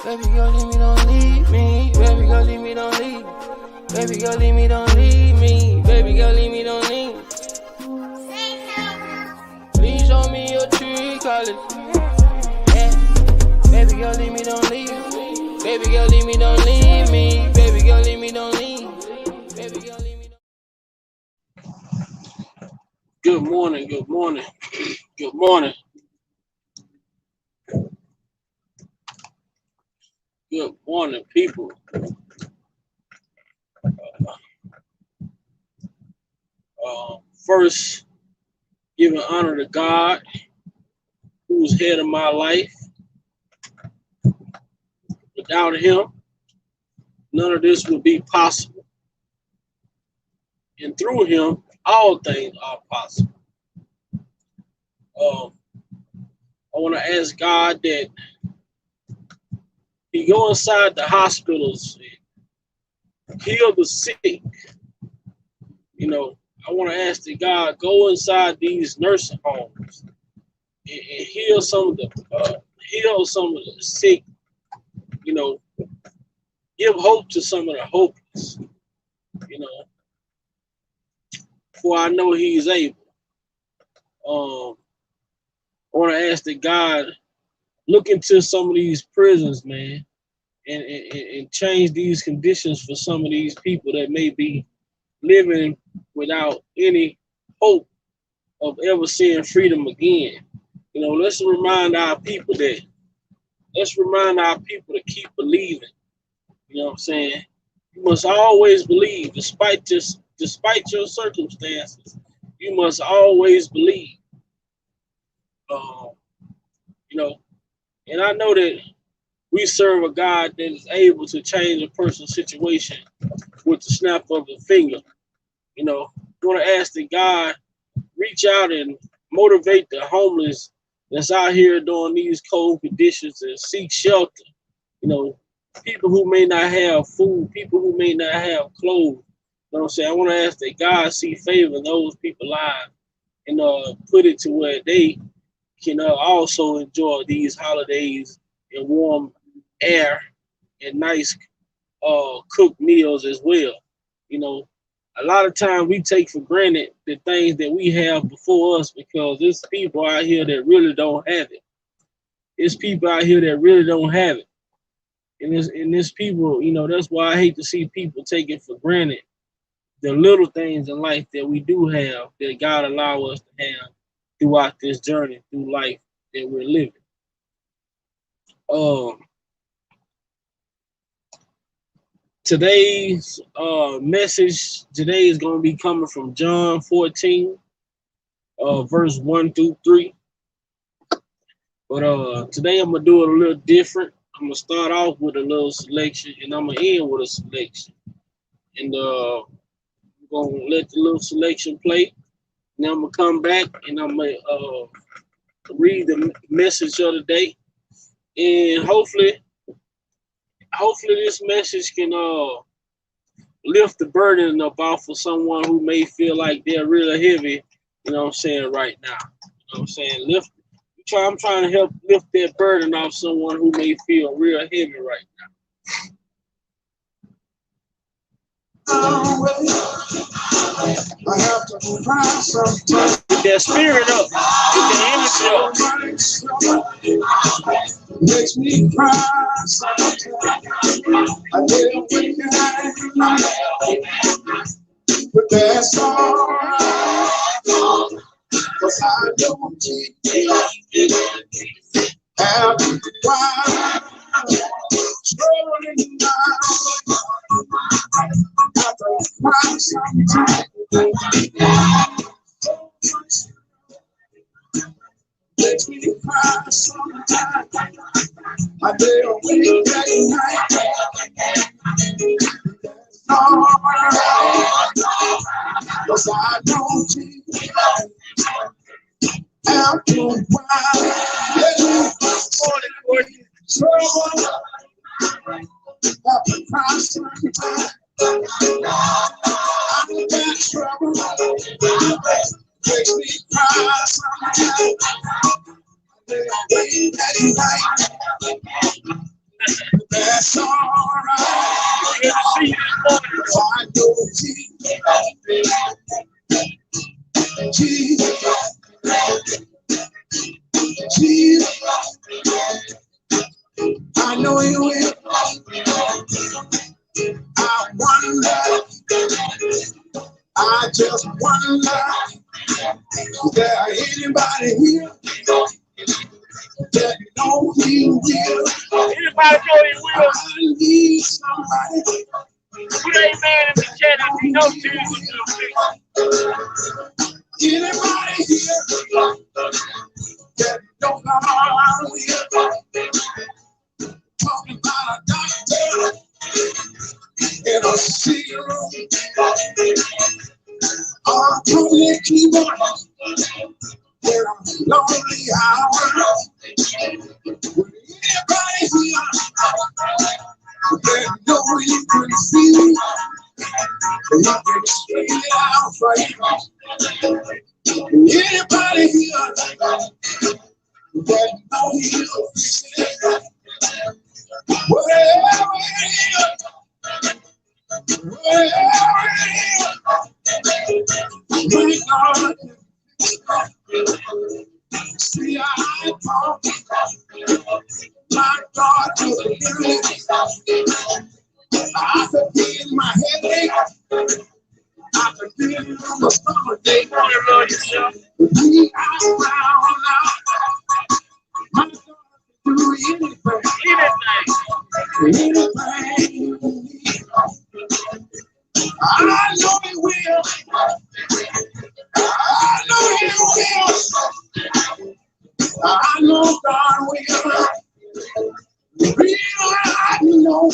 Baby girl, leave me, don't leave me. Baby girl, leave me, don't leave. Baby girl, leave me, don't leave me. Baby girl, leave me, don't leave me. Please show me your tree colors. Yeah. Baby girl, leave me, don't leave me. Baby girl, leave me, don't leave me. Baby girl, leave me, don't leave me. Baby girl, leave me, don't. Good morning, good morning, good morning. Good morning, people. First, giving honor to God, who's head of my life. Without him, none of this would be possible. And through him, all things are possible. I want to ask God that he go inside the hospitals, heal the sick. You know, I want to ask that God go inside these nursing homes and heal some of the sick. You know, give hope to some of the hopeless. You know, for I know He's able. I want to ask that God look into some of these prisons, man, and change these conditions for some of these people that may be living without any hope of ever seeing freedom again. You know, let's remind our people to keep believing. You know what I'm saying? You must always believe, despite your circumstances. You must always believe. You know, and I know that we serve a God that is able to change a person's situation with the snap of a finger. You know, I want to ask that God reach out and motivate the homeless that's out here during these cold conditions and seek shelter. You know, people who may not have food, people who may not have clothes. You know what I'm saying? I want to ask that God see favor in those people's lives and put it to where they can also enjoy these holidays in warm air and nice cooked meals as well. You know, a lot of times we take for granted the things that we have before us because there's people out here that really don't have it. There's people out here that really don't have it. And there's people, you know, that's why I hate to see people take it for granted. The little things in life that we do have that God allow us to have throughout this journey through life that we're living. Today's message today is going to be coming from John 14, verse 1 through 3. But today I'm going to do it a little different. I'm going to start off with a little selection and I'm going to end with a selection. And I'm going to let the little selection play. Then I'm going to come back and I'm going to read the message of the day. And hopefully this message can lift the burden up off of someone who may feel like they're really heavy, you know what I'm saying, right now. You know what I'm saying? I'm trying to help lift that burden off someone who may feel real heavy right now. I have to cry sometimes. Get that spirit up. Get the energy up. Makes me cry sometimes. I live with you, but that's all right. Cause I don't keep have to cry. Strolling down. I have to cry sometimes. Makes me cry sometimes. I lay awake at night. Alright, cause I don't have to cry. Trouble, have to cry sometimes. I'm in that trouble. Makes me cry sometimes. I lay awake at night. know you will. I wonder, I just wonder, is there anybody here that know he will? Anybody know he will? I need somebody. Put amen in the chat if you know Jesus will fix. Anybody here that don't know how I will? Talking about a doctor in a secret room. I'm talking to keyboard in a lonely hour. Anybody here that know you can see, you can spit it out for you. Anybody here that know you can see, whatever it is, whatever it is, my God. See, I talk, my God, to the I could be in my headache, I could be in my stomach ache. We are found out, my God, to do anything. I know He will. I know He will. I know God will. Real, I know.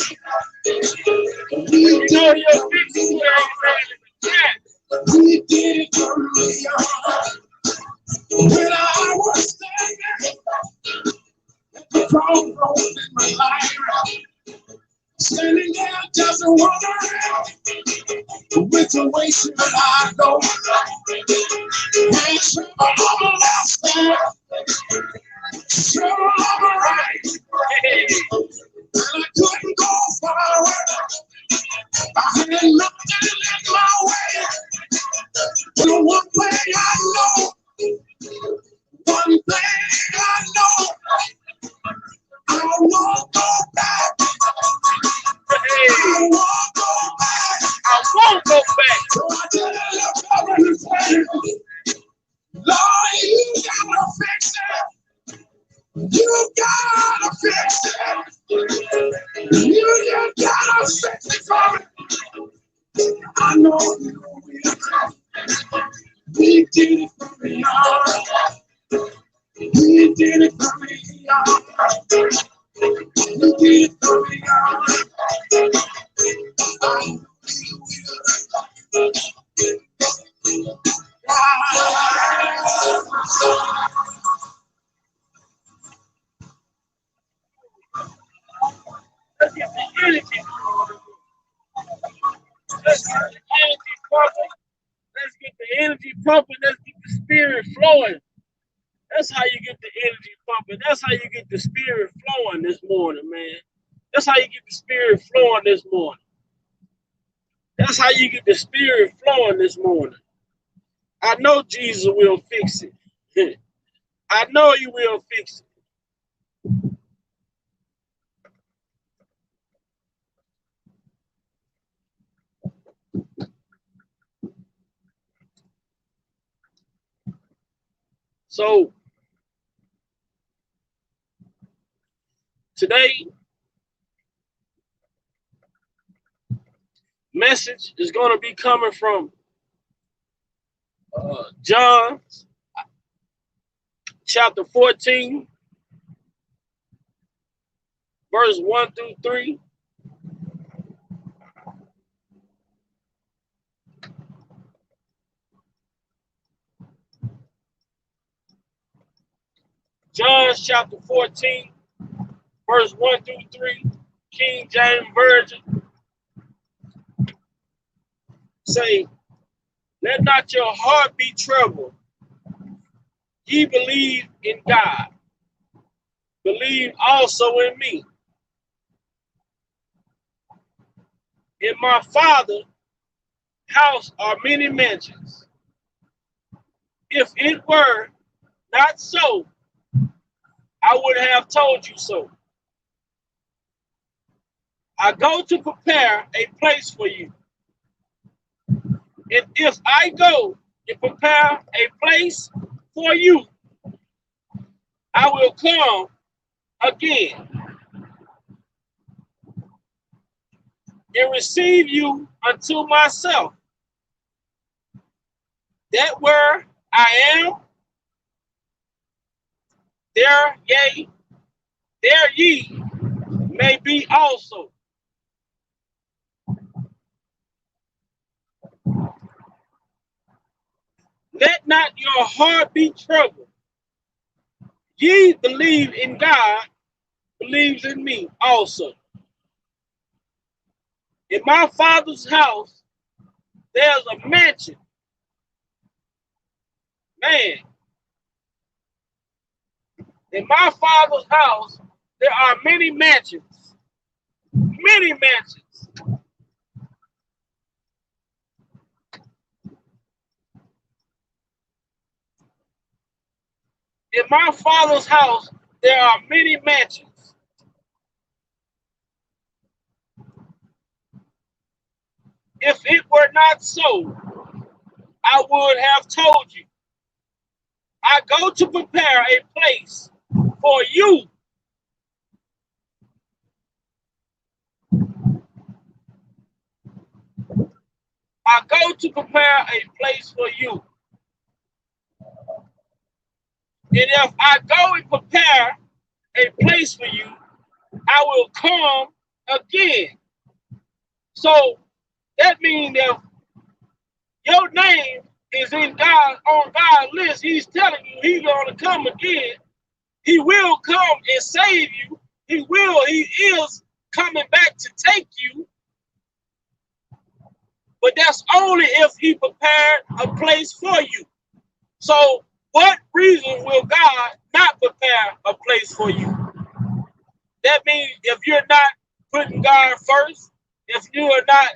You know you're fixing it. He did it for me. When I was standing at the crossroads in my life, standing there just wondering which way should I go. And trouble on the left side, trouble on the right, and I couldn't go forward. I had nothing in my way. But one thing I know, one thing I know, I won't go back. I won't go back. I won't go back. So I just look over and say, Lord, you gotta fix it. You gotta fix it. You gotta fix it for me. I know you will. He did it for me, y'all. He did it for me, y'all. He did it for me, y'all. I know he will. Let's get the energy. Let's get the energy pumping. Let's get the energy pumping. Let's get the spirit flowing. That's how you get the energy pumping. That's how you get the spirit flowing this morning, man. That's how you get the spirit flowing this morning. That's how you get the spirit flowing this morning. I know Jesus will fix it. I know He will fix it. So today, message is going to be coming from John chapter 14, verse 1 through 3. John chapter 14, verse 1 through 3, King James Version. Say, let not your heart be troubled. Ye believe in God. Believe also in me. In my Father's house are many mansions. If it were not so, I would have told you so. I go to prepare a place for you. And if I go and prepare a place for you, I will come again and receive you unto myself, that where I am, there ye may be also. Let not your heart be troubled. Ye believe in God, believes in me also. In my Father's house, there's a mansion. Man, in my Father's house, there are many mansions. Many mansions. In my Father's house, there are many mansions. If it were not so, I would have told you. I go to prepare a place for you. I go to prepare a place for you. And if I go and prepare a place for you, I will come again. So that means that your name is in God, on God's list. He's telling you he's going to come again. He will come and save you. He is coming back to take you. But that's only if he prepared a place for you. So what reason will God not prepare a place for you? That means if you're not putting God first, if you are not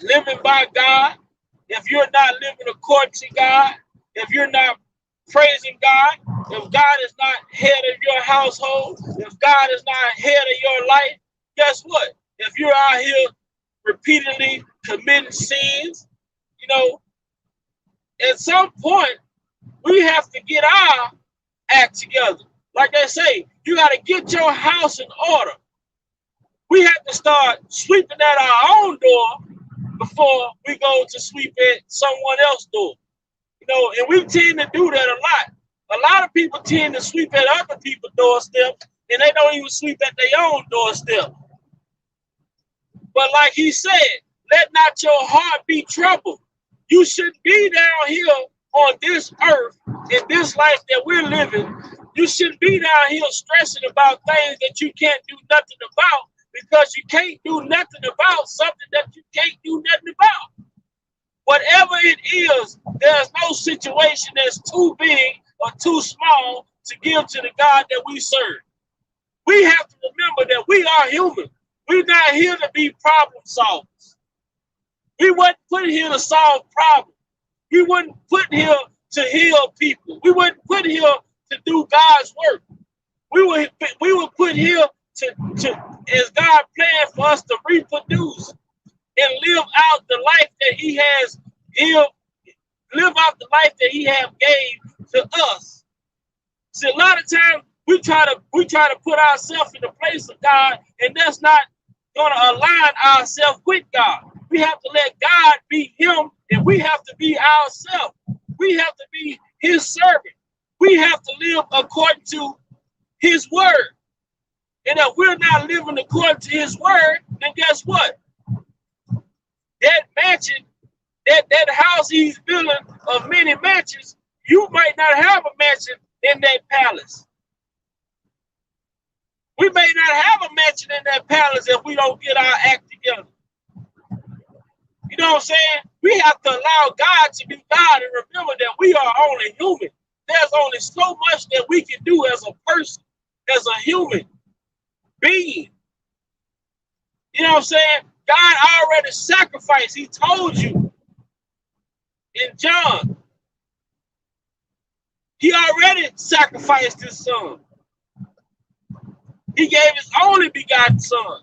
living by God, if you're not living according to God, if you're not praising God, if God is not head of your household, if God is not head of your life, guess what? If you're out here repeatedly committing sins, at some point, we have to get our act together. Like they say, you got to get your house in order. We have to start sweeping at our own door before we go to sweep at someone else's door. And we tend to do that a lot. A lot of people tend to sweep at other people's doorsteps, and they don't even sweep at their own doorstep. But like he said, let not your heart be troubled. You shouldn't be down here on this earth, in this life that we're living. You shouldn't be down here stressing about things that you can't do nothing about, because you can't do nothing about something that you can't do nothing about. Whatever it is, there's no situation that's too big or too small to give to the God that we serve. We have to remember that we are human. We're not here to be problem solvers. We weren't put here to solve problems. We weren't put here to heal people. We weren't put here to do God's work. We were put here to as God planned for us to reproduce and live out the life that He has live out the life that He have gave to us. See, a lot of times we try to put ourselves in the place of God, and that's not going to align ourselves with God. We have to let God be Him, and we have to be ourselves. We have to be His servant. We have to live according to His word. And if we're not living according to His word, then guess what? That mansion, that house He's building of many mansions, you might not have a mansion in that palace. We may not have a mansion in that palace if we don't get our act together. You know what I'm saying? We have to allow God to be God and remember that we are only human. There's only so much that we can do as a person, as a human being. You know what I'm saying? God already sacrificed. He told you in John. He already sacrificed His son. He gave His only begotten son.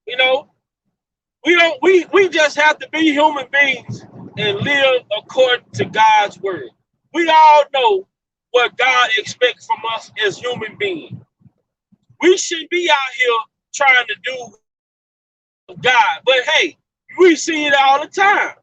You know, we just have to be human beings and live according to God's word. We all know what God expects from us as human beings. We shouldn't be out here trying to do God, but hey, we see it all the time.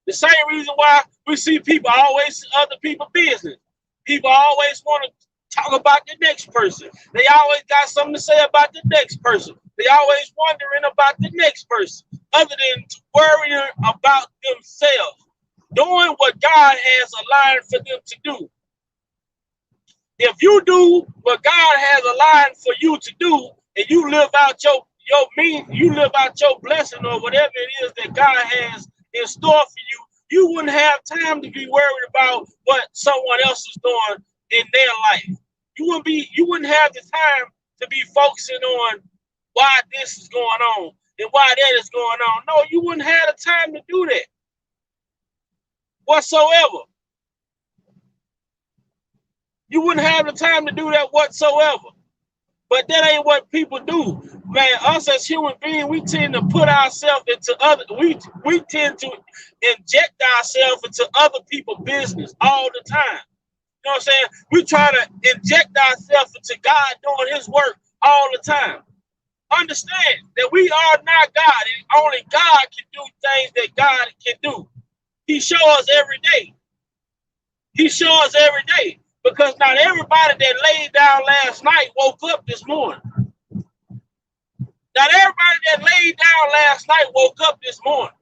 The same reason why we see people always other people's business. People always want to talk about the next person. They always got something to say about the next person. They always wondering about the next person, other than worrying about themselves, doing what God has aligned for them to do. If you do what God has aligned for you to do, and you live out you live out your blessing or whatever it is that God has in store for you, you wouldn't have time to be worried about what someone else is doing in their life. You wouldn't have the time to be focusing on why this is going on and why that is going on. No, you wouldn't have the time to do that whatsoever. You wouldn't have the time to do that whatsoever. But that ain't what people do. Man, us as human beings, we tend to put ourselves into we tend to inject ourselves into other people's business all the time. You know what I'm saying? We try to inject ourselves into God doing his work all the time. Understand that we are not God, and only God can do things that God can do. He shows us every day. He shows us every day. Because not everybody that laid down last night woke up this morning. Not everybody that laid down last night woke up this morning.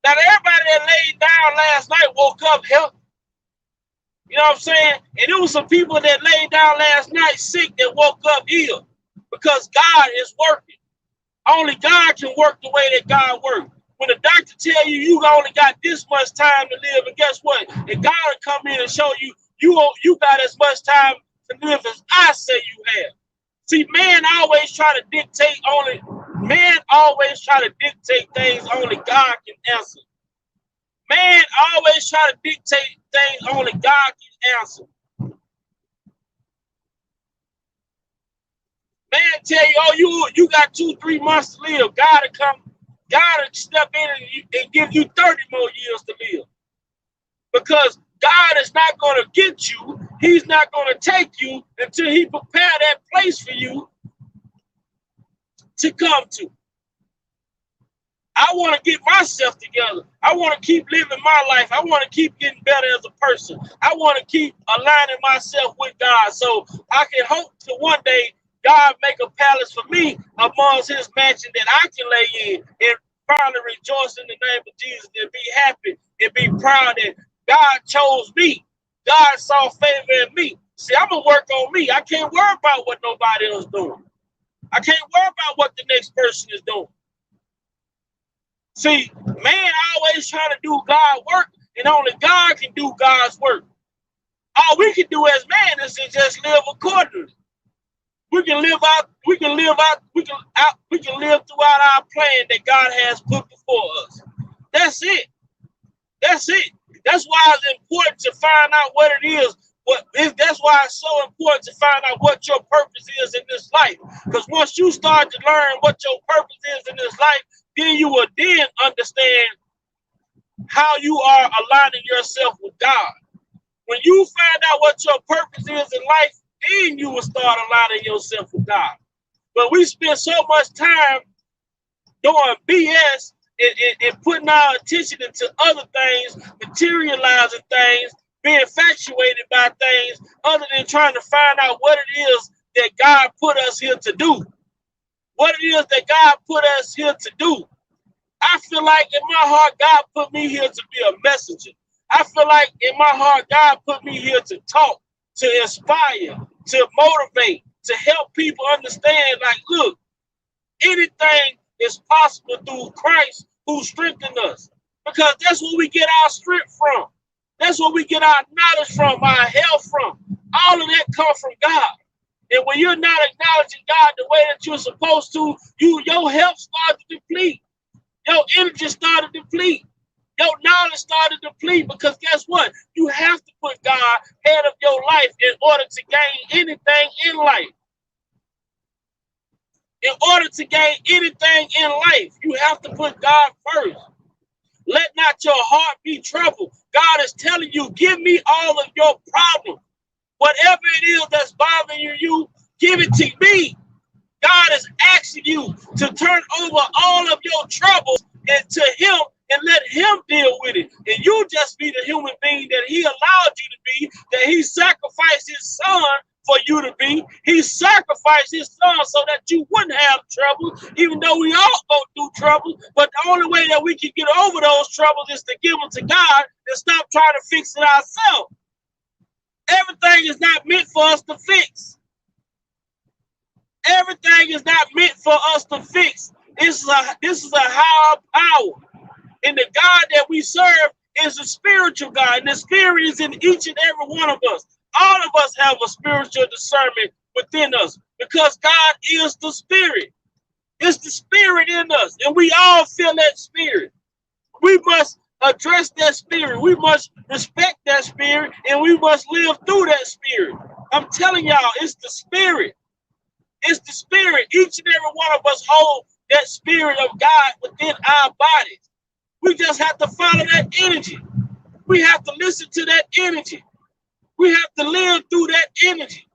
Not everybody that laid down last night woke up healthy. You know what I'm saying? And there was some people that laid down last night sick that woke up ill because God is working. Only God can work the way that God works. When the doctor tell you you only got this much time to live, and guess what? And God will come in and show you you got as much time to live as I say you have. See, man always try to dictate things only God can answer. Man always try to dictate things only God can answer. Man tell you, oh, you got 2-3 months to live. God will step in and give you 30 more years to live. Because God is not going to get you. He's not going to take you until he prepare that place for you to come to. I want to get myself together. I want to keep living my life. I want to keep getting better as a person. I want to keep aligning myself with God so I can hope to one day God make a palace for me amongst his mansion that I can lay in and finally rejoice in the name of Jesus and be happy and be proud that God chose me. God saw favor in me. See, I'm going to work on me. I can't worry about what nobody else is doing. I can't worry about what the next person is doing. See, man always trying to do God's work, and only God can do God's work. All we can do as man is to just live accordingly. We can live throughout our plan that God has put before us. That's it. That's it. That's why it's important to find out what it is. That's why it's so important to find out what your purpose is in this life. Because once you start to learn what your purpose is in this life, then you will then understand how you are aligning yourself with God. When you find out what your purpose is in life, then you will start aligning yourself with God. But we spend so much time doing BS and putting our attention into other things, materializing things, being infatuated by things, other than trying to find out what it is that God put us here to do. What it is that God put us here to do. I feel like in my heart, God put me here to be a messenger. I feel like in my heart, God put me here to talk, to inspire, to motivate, to help people understand, like, look, anything is possible through Christ who strengthened us. Because that's where we get our strength from. That's where we get our knowledge from, our health from. All of that comes from God. And when you're not acknowledging God the way that you're supposed to, your health starts to deplete. Your energy started to deplete. Your knowledge started to deplete because guess what? You have to put God head of your life in order to gain anything in life. In order to gain anything in life, you have to put God first. Let not your heart be troubled. God is telling you, give me all of your problems. Whatever it is that's bothering you, give it to me. God is asking you to turn over all of your troubles into him and let him deal with it. And you just be the human being that he allowed you to be, that he sacrificed his son for you to be. He sacrificed his son so that you wouldn't have trouble, even though we all go through trouble. But the only way that we can get over those troubles is to give them to God and stop trying to fix it ourselves. Everything is not meant for us to fix. Everything is not meant for us to fix. This is a higher power. And the God that we serve is a spiritual God. And the spirit is in each and every one of us. All of us have a spiritual discernment within us because God is the spirit. It's the spirit in us. And we all feel that spirit. We must address that spirit. We must respect that spirit. And we must live through that spirit. I'm telling y'all, it's the spirit. It's the spirit. Each and every one of us hold that spirit of God within our bodies. We just have to follow that energy. We have to listen to that energy. We have to live through that energy.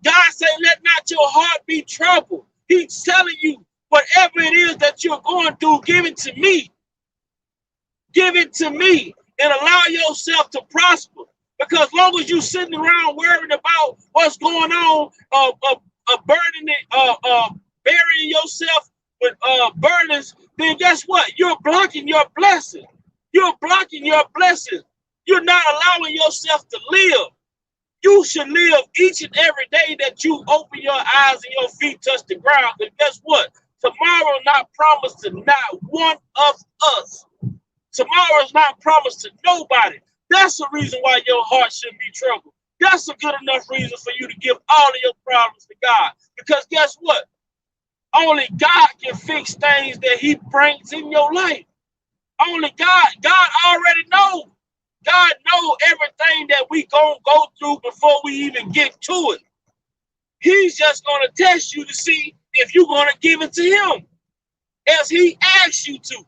God said, let not your heart be troubled. He's telling you, whatever it is that you're going through, give it to me. Give it to me and allow yourself to prosper. Because as long as you're sitting around worrying about what's going on, burying yourself with burdens, then guess what? You're blocking your blessing. You're blocking your blessing. You're not allowing yourself to live. You should live each and every day that you open your eyes and your feet touch the ground. Because guess what? Tomorrow not promised to not one of us. Tomorrow is not promised to nobody. That's the reason why your heart shouldn't be troubled. That's a good enough reason for you to give all of your problems to God. Because guess what? Only God can fix things that he brings in your life. Only God. God already knows. God knows everything that we gonna go through before we even get to it. He's just gonna test you to see if you're gonna give it to him as he asks you to.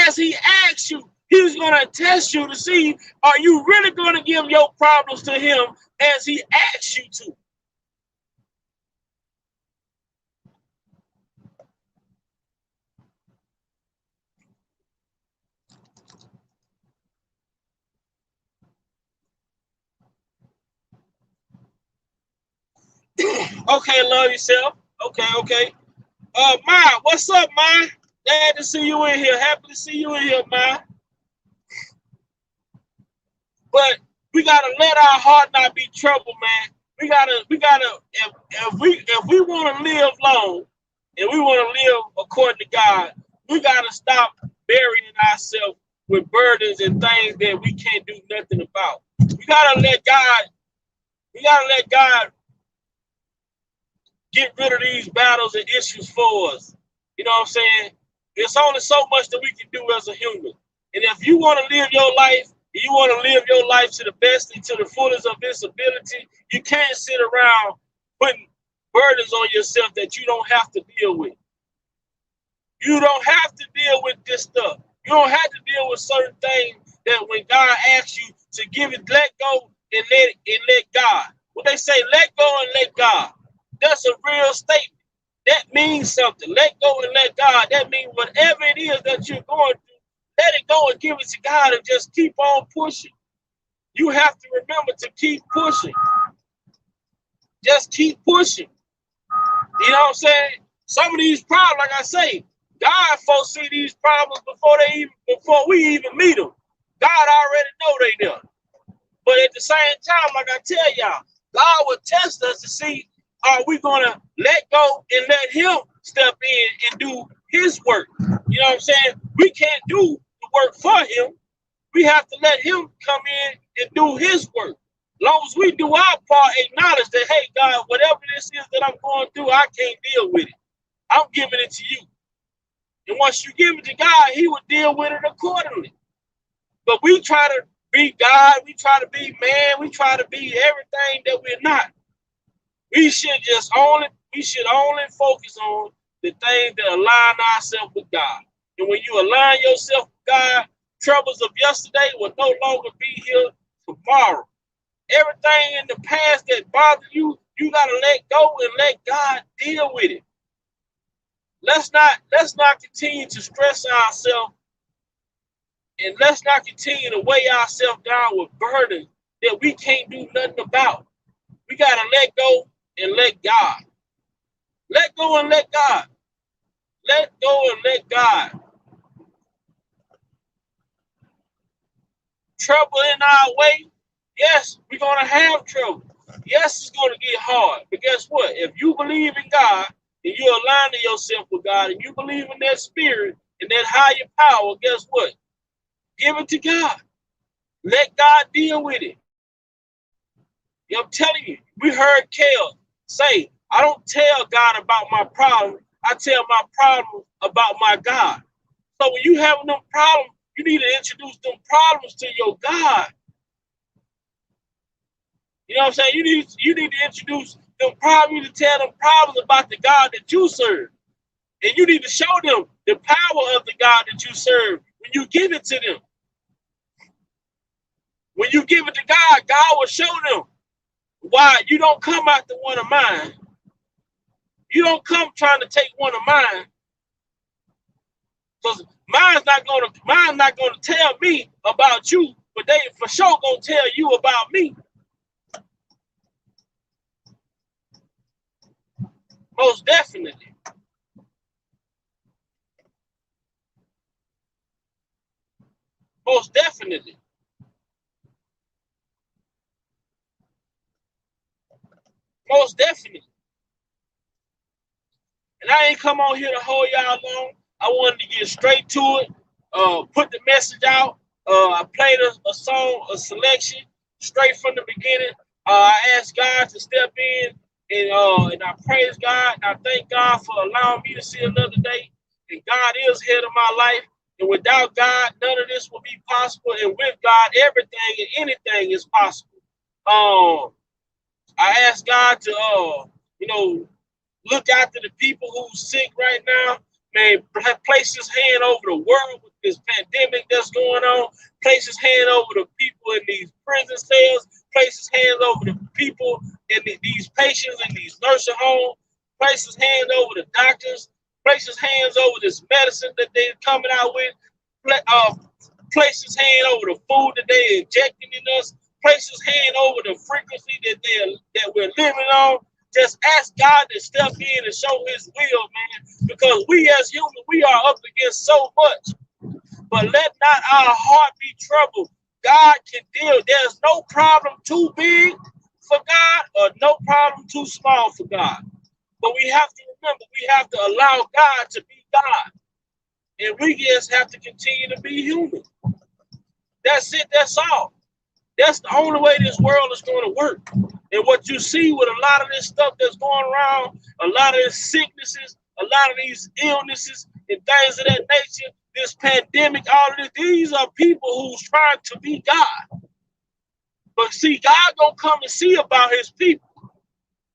As he asks you, he's gonna test you to see, are you really gonna give your problems to him as he asks you to? Okay, love yourself. Okay. Ma, what's up, Ma? Glad to see you in here. Happy to see you in here, Ma. But we gotta let our heart not be troubled, man. We gotta. If we want to live long, and we want to live according to God, we gotta stop burying ourselves with burdens and things that we can't do nothing about. We gotta let God. We gotta let God get rid of these battles and issues for us. You know what I'm saying? There's only so much that we can do as a human. And if you want to live your life, you want to live your life to the best and to the fullest of its ability, you can't sit around putting burdens on yourself that you don't have to deal with. You don't have to deal with this stuff. You don't have to deal with certain things that when God asks you to give it, let go and let God. When they say let go and let God, that's a real statement. That means something. Let go and let God. That means whatever it is that you're going through, let it go and give it to God and just keep on pushing. You have to remember to keep pushing. Just keep pushing. You know what I'm saying? Some of these problems, like I say, God foresee these problems before we even meet them. God already know they done. But at the same time, like I tell y'all, God will test us to see, are we gonna let go and let him step in and do his work? You know what I'm saying? We can't do the work for him. We have to let him come in and do his work. As long as we do our part, acknowledge that, hey, God, whatever this is that I'm going through, I can't deal with it. I'm giving it to you. And once you give it to God, he will deal with it accordingly. But we try to be God, we try to be man, we try to be everything that we're not. We should only focus on the things that align ourselves with God. And when you align yourself with God, troubles of yesterday will no longer be here tomorrow. Everything in the past that bothers you, you gotta let go and let God deal with it. Let's not continue to stress ourselves, and let's not continue to weigh ourselves down with burdens that we can't do nothing about. We gotta let go and let God. Let go and let God. Let go and let God. Trouble in our way, yes, we're gonna have trouble. Yes, it's gonna get hard. But guess what? If you believe in God and you're aligning yourself with God and you believe in that spirit and that higher power, guess what? Give it to God. Let God deal with it. You know, I'm telling you, we heard Kel say, I don't tell God about my problem. I tell my problem about my God. So when you have them problems, you need to introduce them problems to your God. You know what I'm saying? You need to introduce them problems. You need to tell them problems about the God that you serve. And you need to show them the power of the God that you serve when you give it to them. When you give it to God, God will show them why you don't come after one of mine. You don't come trying to take one of mine. Because mine's not gonna tell me about you, but they for sure gonna tell you about me. Most definitely. Most definitely. Most definitely. And I ain't come on here to hold y'all long. I wanted to get straight to it. Put the message out. I played a song, a selection, straight from the beginning. I asked God to step in, and I praise God, and I thank God for allowing me to see another day. And God is head of my life. And without God, none of this will be possible. And with God, everything and anything is possible. I asked God to, look after the people who's sick right now. Man, place his hand over the world with this pandemic that's going on. Place his hand over the people in these prison cells. Place his hand over the people in these patients in these nursing homes. Place his hand over the doctors. Place his hands over this medicine that they're coming out with. Place his hand over the food that they're injecting in us. Place his hand over the frequency that we're living on. Just ask God to step in and show his will, man. Because we as humans, we are up against so much. But let not our heart be troubled. God can deal. There's no problem too big for God or no problem too small for God. But we have to remember, we have to allow God to be God. And we just have to continue to be human. That's it. That's all. That's the only way this world is going to work. And what you see with a lot of this stuff that's going around, a lot of these sicknesses, a lot of these illnesses and things of that nature, this pandemic, all of this, these are people who's trying to be God. But see, God gonna come and see about his people.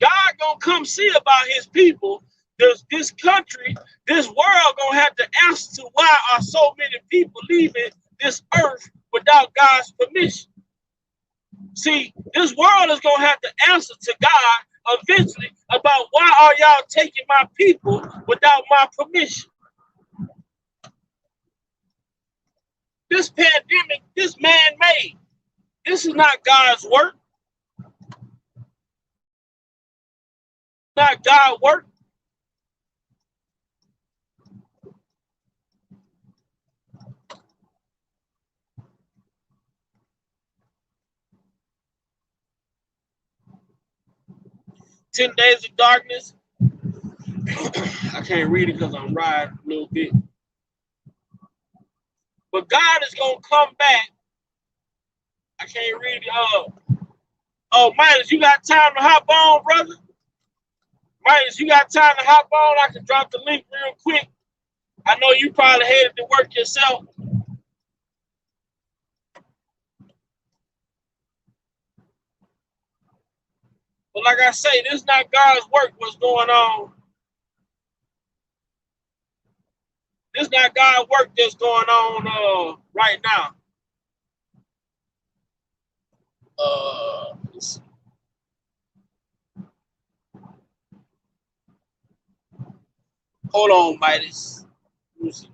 God gonna come see about his people. This country, this world gonna have to answer to why are so many people leaving this earth without God's permission. See, this world is going to have to answer to God eventually about why are y'all taking my people without my permission. This pandemic, this man-made. This is not God's work. Not God's work. "10 Days of Darkness." I can't read it because I'm riding a little bit. But God is going to come back. I can't read it. Oh, Midas, you got time to hop on, brother? Midas, you got time to hop on? I can drop the link real quick. I know you probably headed to work yourself. But like I say, this is not God's work. What's going on? This is not God's work that's going on right now. Let's see. Hold on, Midas. Let me see.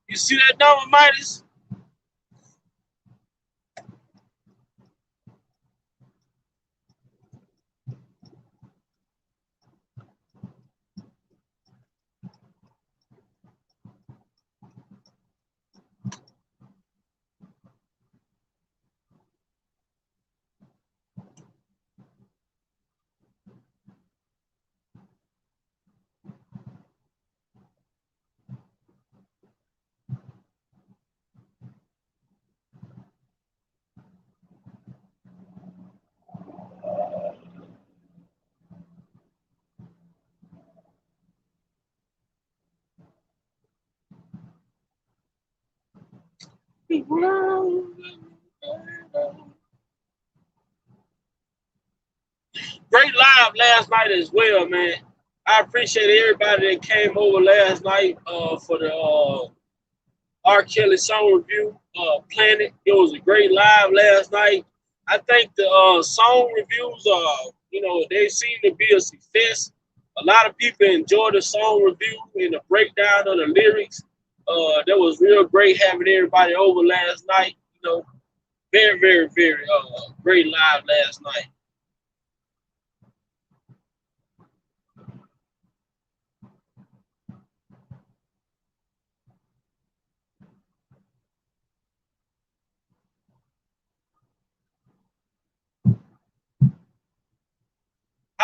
You see that number, Midas? Great live last night as well, man. I appreciate everybody that came over last night for the R. Kelly song review, Planet. It was a great live last night. I think the song reviews, they seem to be a success. A lot of people enjoyed the song review and the breakdown of the lyrics. That was real great having everybody over last night. Very, very, very great live last night.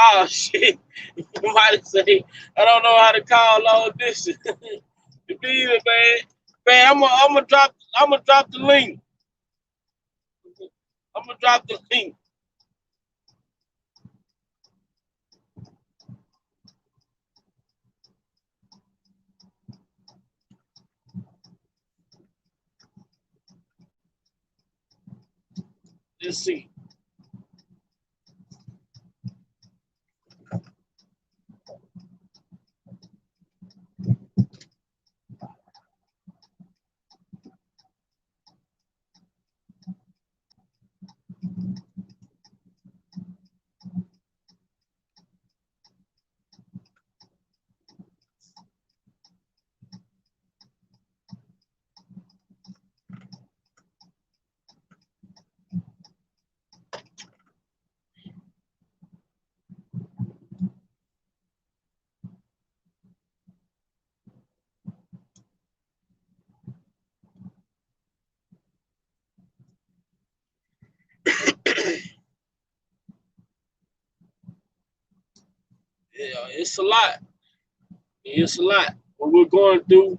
Oh shit! You might say I don't know how to call long distance. You need it, man. Man, I'm gonna drop the link. I'm gonna drop the link. Let's see. Yeah, it's a lot. It's a lot. What we're going through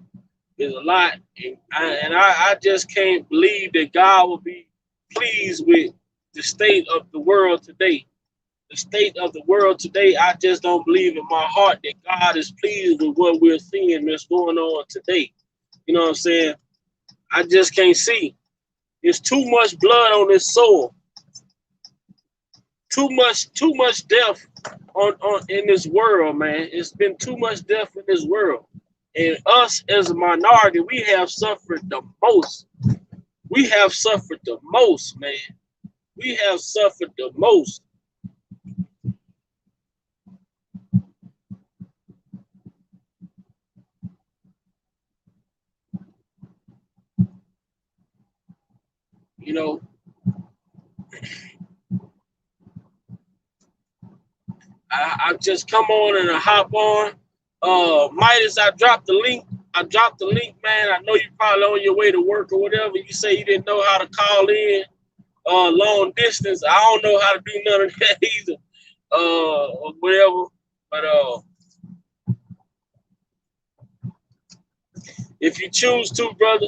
is a lot, and I just can't believe that God will be pleased with the state of the world today. The state of the world today, I just don't believe in my heart that God is pleased with what we're seeing that's going on today. You know what I'm saying? I just can't see. There's too much blood on this soil. Too much death on in this world, man. It's been too much death in this world. And us as a minority, we have suffered the most. We have suffered the most, man. We have suffered the most. You know, I just come on and I hop on. Midas, I dropped the link. I dropped the link, man. I know you're probably on your way to work or whatever. You say you didn't know how to call in long distance. I don't know how to do none of that either. Or whatever. But if you choose to, brother,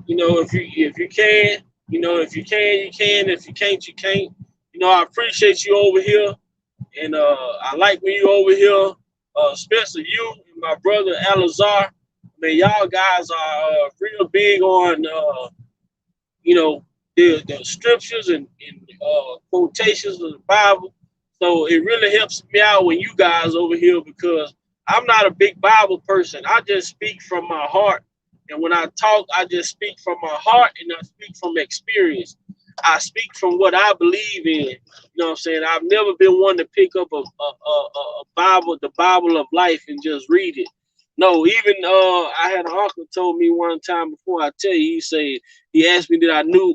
you know, if you can, you know, if you can, you can. If you can't, you can't. You know, I appreciate you over here. And I like when you over here, especially you and my brother Alazar. Man, y'all guys are real big on, you know, the scriptures and quotations of the Bible. So it really helps me out when you guys over here because I'm not a big Bible person. I just speak from my heart. And when I talk, I just speak from my heart and I speak from experience. I speak from what I believe in. You know what I'm saying? I've never been one to pick up a Bible, the Bible of life, and just read it. No, even I had an uncle told me one time before I tell you, he asked me did I know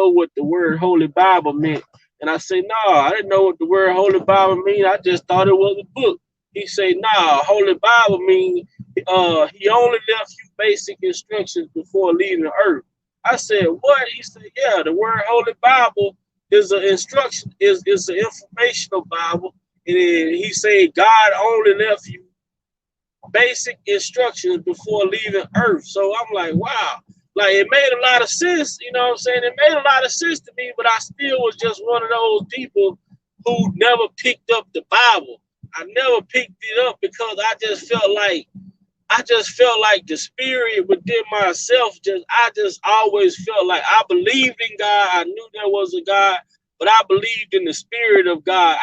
what the word Holy Bible meant. And I say, no, I didn't know what the word Holy Bible mean. I just thought it was a book. He say, nah, Holy Bible mean he only left you basic instructions before leaving the earth. I said, what? He said, yeah, the word Holy Bible is an instruction, is an informational Bible. And he said God only left you basic instructions before leaving earth. So I'm like, wow. Like it made a lot of sense, you know what I'm saying? It made a lot of sense to me, but I still was just one of those people who never picked up the Bible. I never picked it up because I just felt like the spirit within myself I just always felt like I believed in God. I knew there was a God, but I believed in the spirit of God.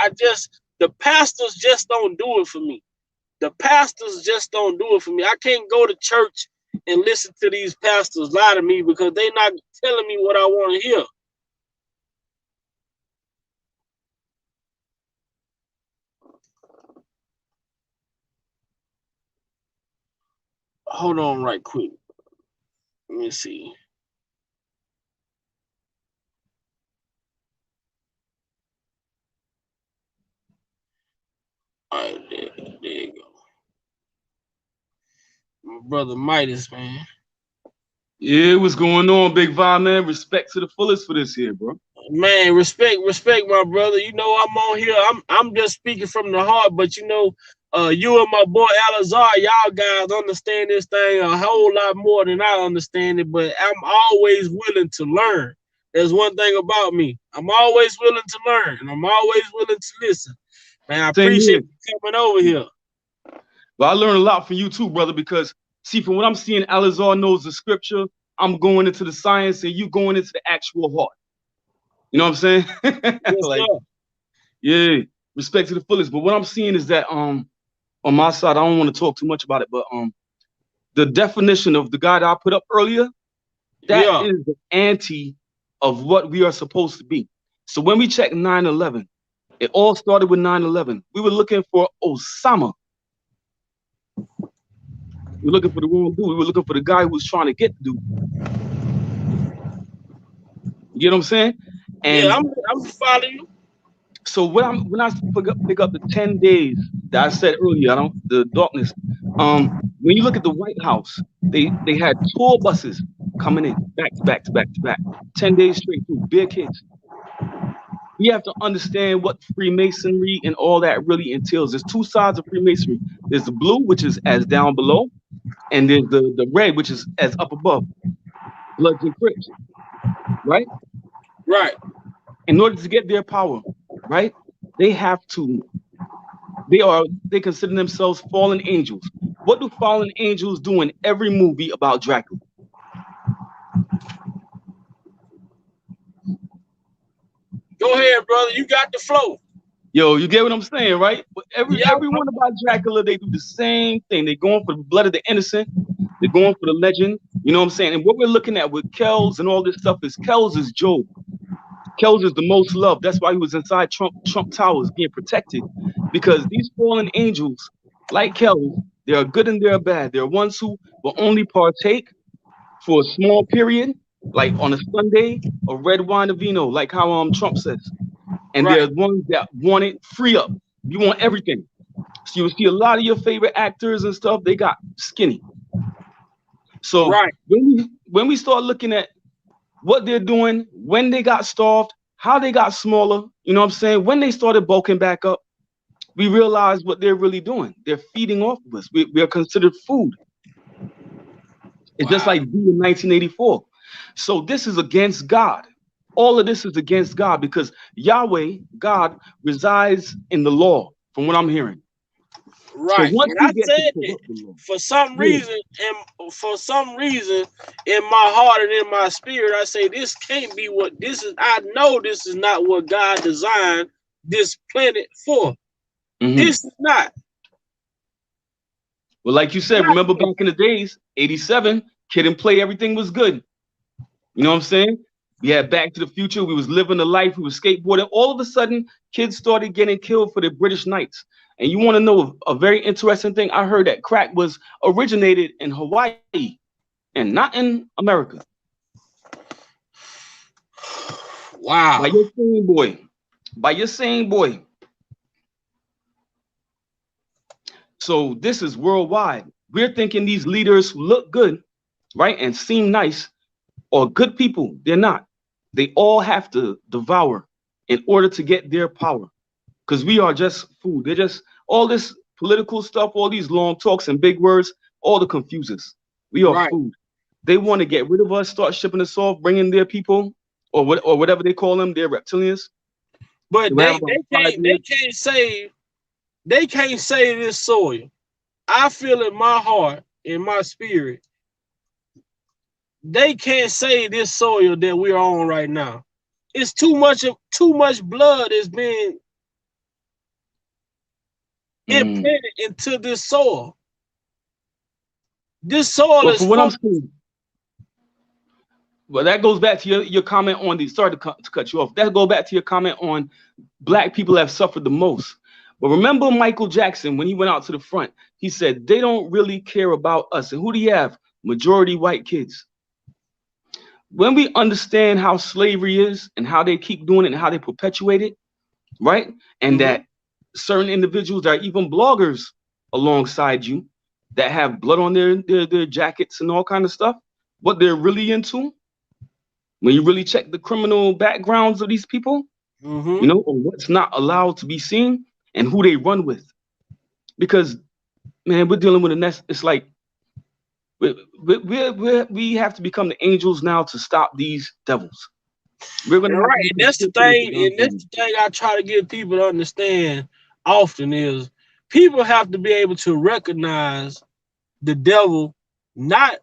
The pastors just don't do it for me. The pastors just don't do it for me. I can't go to church and listen to these pastors lie to me because they're not telling me what I want to hear. Hold on right quick. Let me see. All right, there you go. My brother Midas, man. Yeah, what's going on, Big Vibe, man? Respect to the fullest for this here, bro. Man, respect, my brother. You know, I'm on here. I'm just speaking from the heart, but you know, you and my boy Alazar, y'all guys understand this thing a whole lot more than I understand it, but I'm always willing to learn. There's one thing about me. I'm always willing to learn, and I'm always willing to listen. Man, I Same here. appreciate you coming over here. But I learned a lot from you too, brother, because see, from what I'm seeing, Alazar knows the scripture. I'm going into the science and you going into the actual heart. You know what I'm saying? Yes, Like, sir. yeah, respect to the fullest. But what I'm seeing is that on my side, I don't want to talk too much about it, but the definition of the guy that I put up earlier, that Yeah. is the anti of what we are supposed to be. So when we check 9/11, it all started with 9/11. We were looking for Osama. We were looking for the wrong dude. We were looking for the guy who was trying to get the dude. You get what I'm saying? Yeah, And I'm following you. so when I pick up the 10 days that I said earlier, the darkness. When you look at the White House, they had tour buses coming in back to back to back to back, 10 days straight through, bare kids. We have to understand what Freemasonry and all that really entails. There's two sides of Freemasonry. There's the blue, which is as down below, and there's the red, which is as up above. Bloods and Crips, right? Right. In order to get their power, right? They have to. They consider themselves fallen angels. What do fallen angels do in every movie about Dracula? Go ahead, brother. You got the flow. Yo, you get what I'm saying, right? But Yep. everyone about Dracula, they do the same thing. They're going for the blood of the innocent. They're going for the legend. You know what I'm saying? And what we're looking at with Kells and all this stuff is Kells is Job. Kells is the most loved. That's why he was inside Trump Towers being protected. Because these fallen angels, like Kells, they are good and they are bad. They're ones who will only partake for a small period, like on a Sunday, of red wine or vino, like how Trump says. And Right. they're ones that want it free up. You want everything. So you will see a lot of your favorite actors and stuff, they got skinny. So Right. when we start looking at what they're doing, when they got starved, how they got smaller, you know what I'm saying? When they started bulking back up, we realize what they're really doing. They're feeding off of us. We are considered food. It's just Wow. like being in 1984. So this is against God. All of this is against God because Yahweh, God, resides in the law, from what I'm hearing. So Right. once And I we get to said that corrupt the law, for some yeah. reason, and for some reason in my heart and in my spirit, I say this can't be what this is. I know this is not what God designed this planet for. hmm This is not. Well, like you said, remember back in the days, 87, Kid and Play, everything was good. You know what I'm saying? We had Back to the Future. We was living the life. We was skateboarding. All of a sudden, kids started getting killed for the British Knights. And you want to know a very interesting thing? I heard that crack was originated in Hawaii and not in America. By Wow. your same boy. By your same boy. So this is worldwide. We're thinking these leaders who look good, right, and seem nice are good people. They're not. They all have to devour in order to get their power. Because we are just food. They're just all this political stuff, all these long talks and big words, all to confuse us. We are Right. food. They want to get rid of us, start shipping us off, bringing their people, or whatever they call them, their reptilians. But We have they about they five can't they years. can't save they can't save this soil. I feel in my heart, in my spirit, they can't save this soil that we're on right now. It's too much blood is being Mm. implanted into this soil. This soil Well, is for what I'm full. saying, well, that goes back to your comment on the. Sorry to cut you off. That go back to your comment on black people have suffered the most. But remember Michael Jackson when he went out to the front, he said they don't really care about us. And who do you have? Majority white kids. When we understand how slavery is and how they keep doing it and how they perpetuate it, right? And Mhm. that certain individuals that are even bloggers alongside you that have blood on their jackets and all kind of stuff, what they're really into, when you really check the criminal backgrounds of these people, you Mhm. know, or what's not allowed to be seen and who they run with. Because man, we're dealing with a nest. It's like we have to become the angels now to stop these devils. We're gonna And have to right, and become that's the Tiffany for thing, Don and that's Juan. the thing I try to get people to understand often is people have to be able to recognize the devil not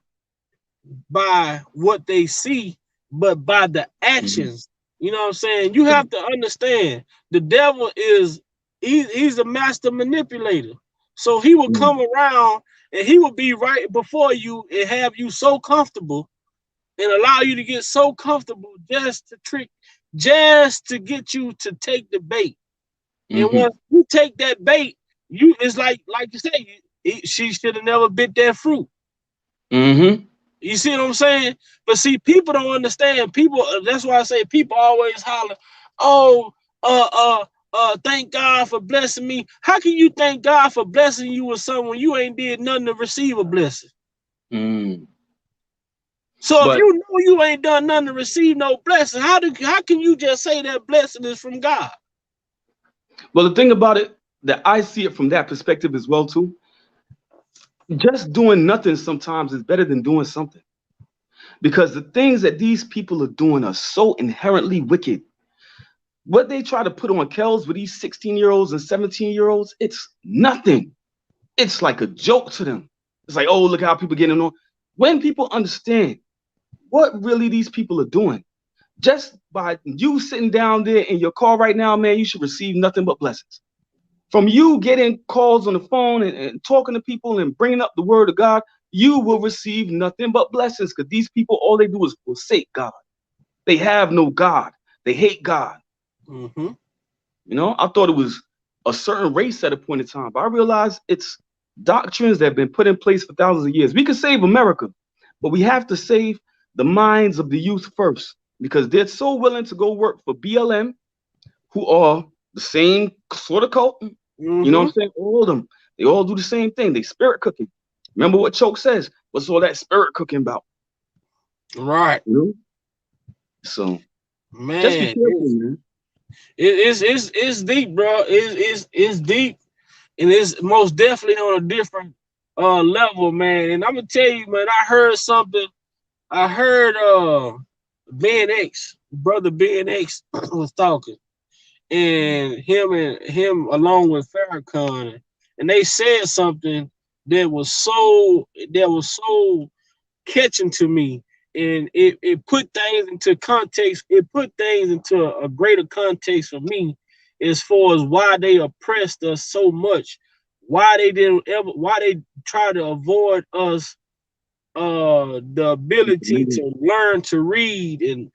by what they see, but by the Mhm. actions. You know what I'm saying? You have to understand the devil is he's a master manipulator. So he will Mhm. come around and he will be right before you and have you so comfortable and allow you to get so comfortable just to trick, just to get you to take the bait. And Mhm. once you take that bait, you it's like you say, she should have never bit that fruit. Mhm. You see what I'm saying? But see, people don't understand. People, that's why I say people always holler, "Oh, thank God for blessing me." How can you thank God for blessing you with someone you ain't did nothing to receive a blessing? Mm. So if But you know you ain't done nothing to receive no blessing, how can you just say that blessing is from God? well, the thing about it that I see it from that perspective as well too. Just doing nothing sometimes is better than doing something because the things that these people are doing are so inherently wicked. What they try to put on Kells with these 16-year-olds and 17-year-olds, it's nothing. It's like a joke to them. It's like, oh, look how people getting on. When people understand what really these people are doing, Just by you sitting down there in your car right now, man, you should receive nothing but blessings. From you getting calls on the phone and talking to people and bringing up the word of God, you will receive nothing but blessings, because these people, all they do is forsake God. They have no God. They hate God. Mm-hmm. You know, I thought it was a certain race at a point in time, but I realized it's doctrines that have been put in place for thousands of years. We could save America, but we have to save the minds of the youth first, because they're so willing to go work for BLM, who are the same sort of cult. You know what Mm-hmm. I'm saying? All of them, they all do the same thing. They spirit cooking. Remember what Choke says? What's all that spirit cooking about? Right. You know? So just be Man, careful, man. it's deep, bro. It's deep, and it's most definitely on a different level, man. And I'm gonna tell you, man, I heard something. I heard Ben X, brother Ben X was talking, and him along with Farrakhan, and they said something that was so catching to me, and it put things into context. It put things into a greater context for me, as far as why they oppressed us so much, why they try to avoid us the ability to learn to read and